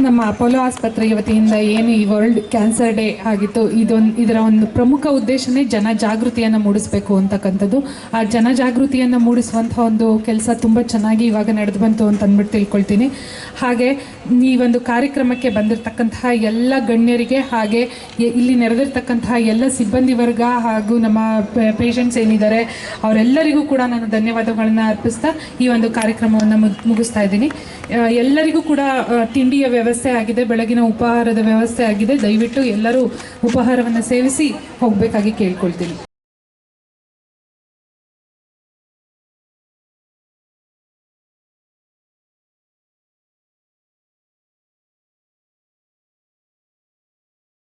ನಮ್ಮ ಅಪೋಲೋ ಆಸ್ಪತ್ರೆಯ ವತಿಯಿಂದ ಏನು ಈ ವರ್ಲ್ಡ್ ಕ್ಯಾನ್ಸರ್ ಡೇ ಆಗಿತ್ತು, ಇದರ ಒಂದು ಪ್ರಮುಖ ಉದ್ದೇಶನೇ ಜನಜಾಗೃತಿಯನ್ನು ಮೂಡಿಸಬೇಕು ಅಂತಕ್ಕಂಥದ್ದು. ಆ ಜನಜಾಗೃತಿಯನ್ನು ಮೂಡಿಸುವಂಥ ಒಂದು ಕೆಲಸ ತುಂಬ ಚೆನ್ನಾಗಿ ಇವಾಗ ನಡೆದು ಬಂತು ಅಂತ ಅಂದ್ಬಿಟ್ಟು ತಿಳ್ಕೊಳ್ತೀನಿ. ಹಾಗೆ ಈ ಒಂದು ಕಾರ್ಯಕ್ರಮಕ್ಕೆ ಬಂದಿರತಕ್ಕಂತಹ ಎಲ್ಲ ಗಣ್ಯರಿಗೆ, ಹಾಗೆ ಇಲ್ಲಿ ನೆರೆದಿರ್ತಕ್ಕಂತಹ ಎಲ್ಲ ಸಿಬ್ಬಂದಿ ವರ್ಗ ಹಾಗೂ ನಮ್ಮ ಪೇಷಂಟ್ಸ್ ಏನಿದ್ದಾರೆ ಅವರೆಲ್ಲರಿಗೂ ಕೂಡ ನಾನು ಧನ್ಯವಾದಗಳನ್ನು ಅರ್ಪಿಸ್ತಾ ಈ ಒಂದು ಕಾರ್ಯಕ್ರಮವನ್ನು ಮುಗಿಸ್ತಾ ಇದ್ದೀನಿ. ಎಲ್ಲರಿಗೂ ಕೂಡ ತಿಂಡಿಯ ವ್ಯವಸ್ಥೆ ಆಗಿದೆ, ಬೆಳಗಿನ ಉಪಹಾರದ ವ್ಯವಸ್ಥೆ ಆಗಿದೆ. ದಯವಿಟ್ಟು ಎಲ್ಲರೂ ಉಪಹಾರವನ್ನು ಸೇವಿಸಿ ಹೋಗಬೇಕಾಗಿ ಕೇಳ್ಕೊಳ್ತೀನಿ.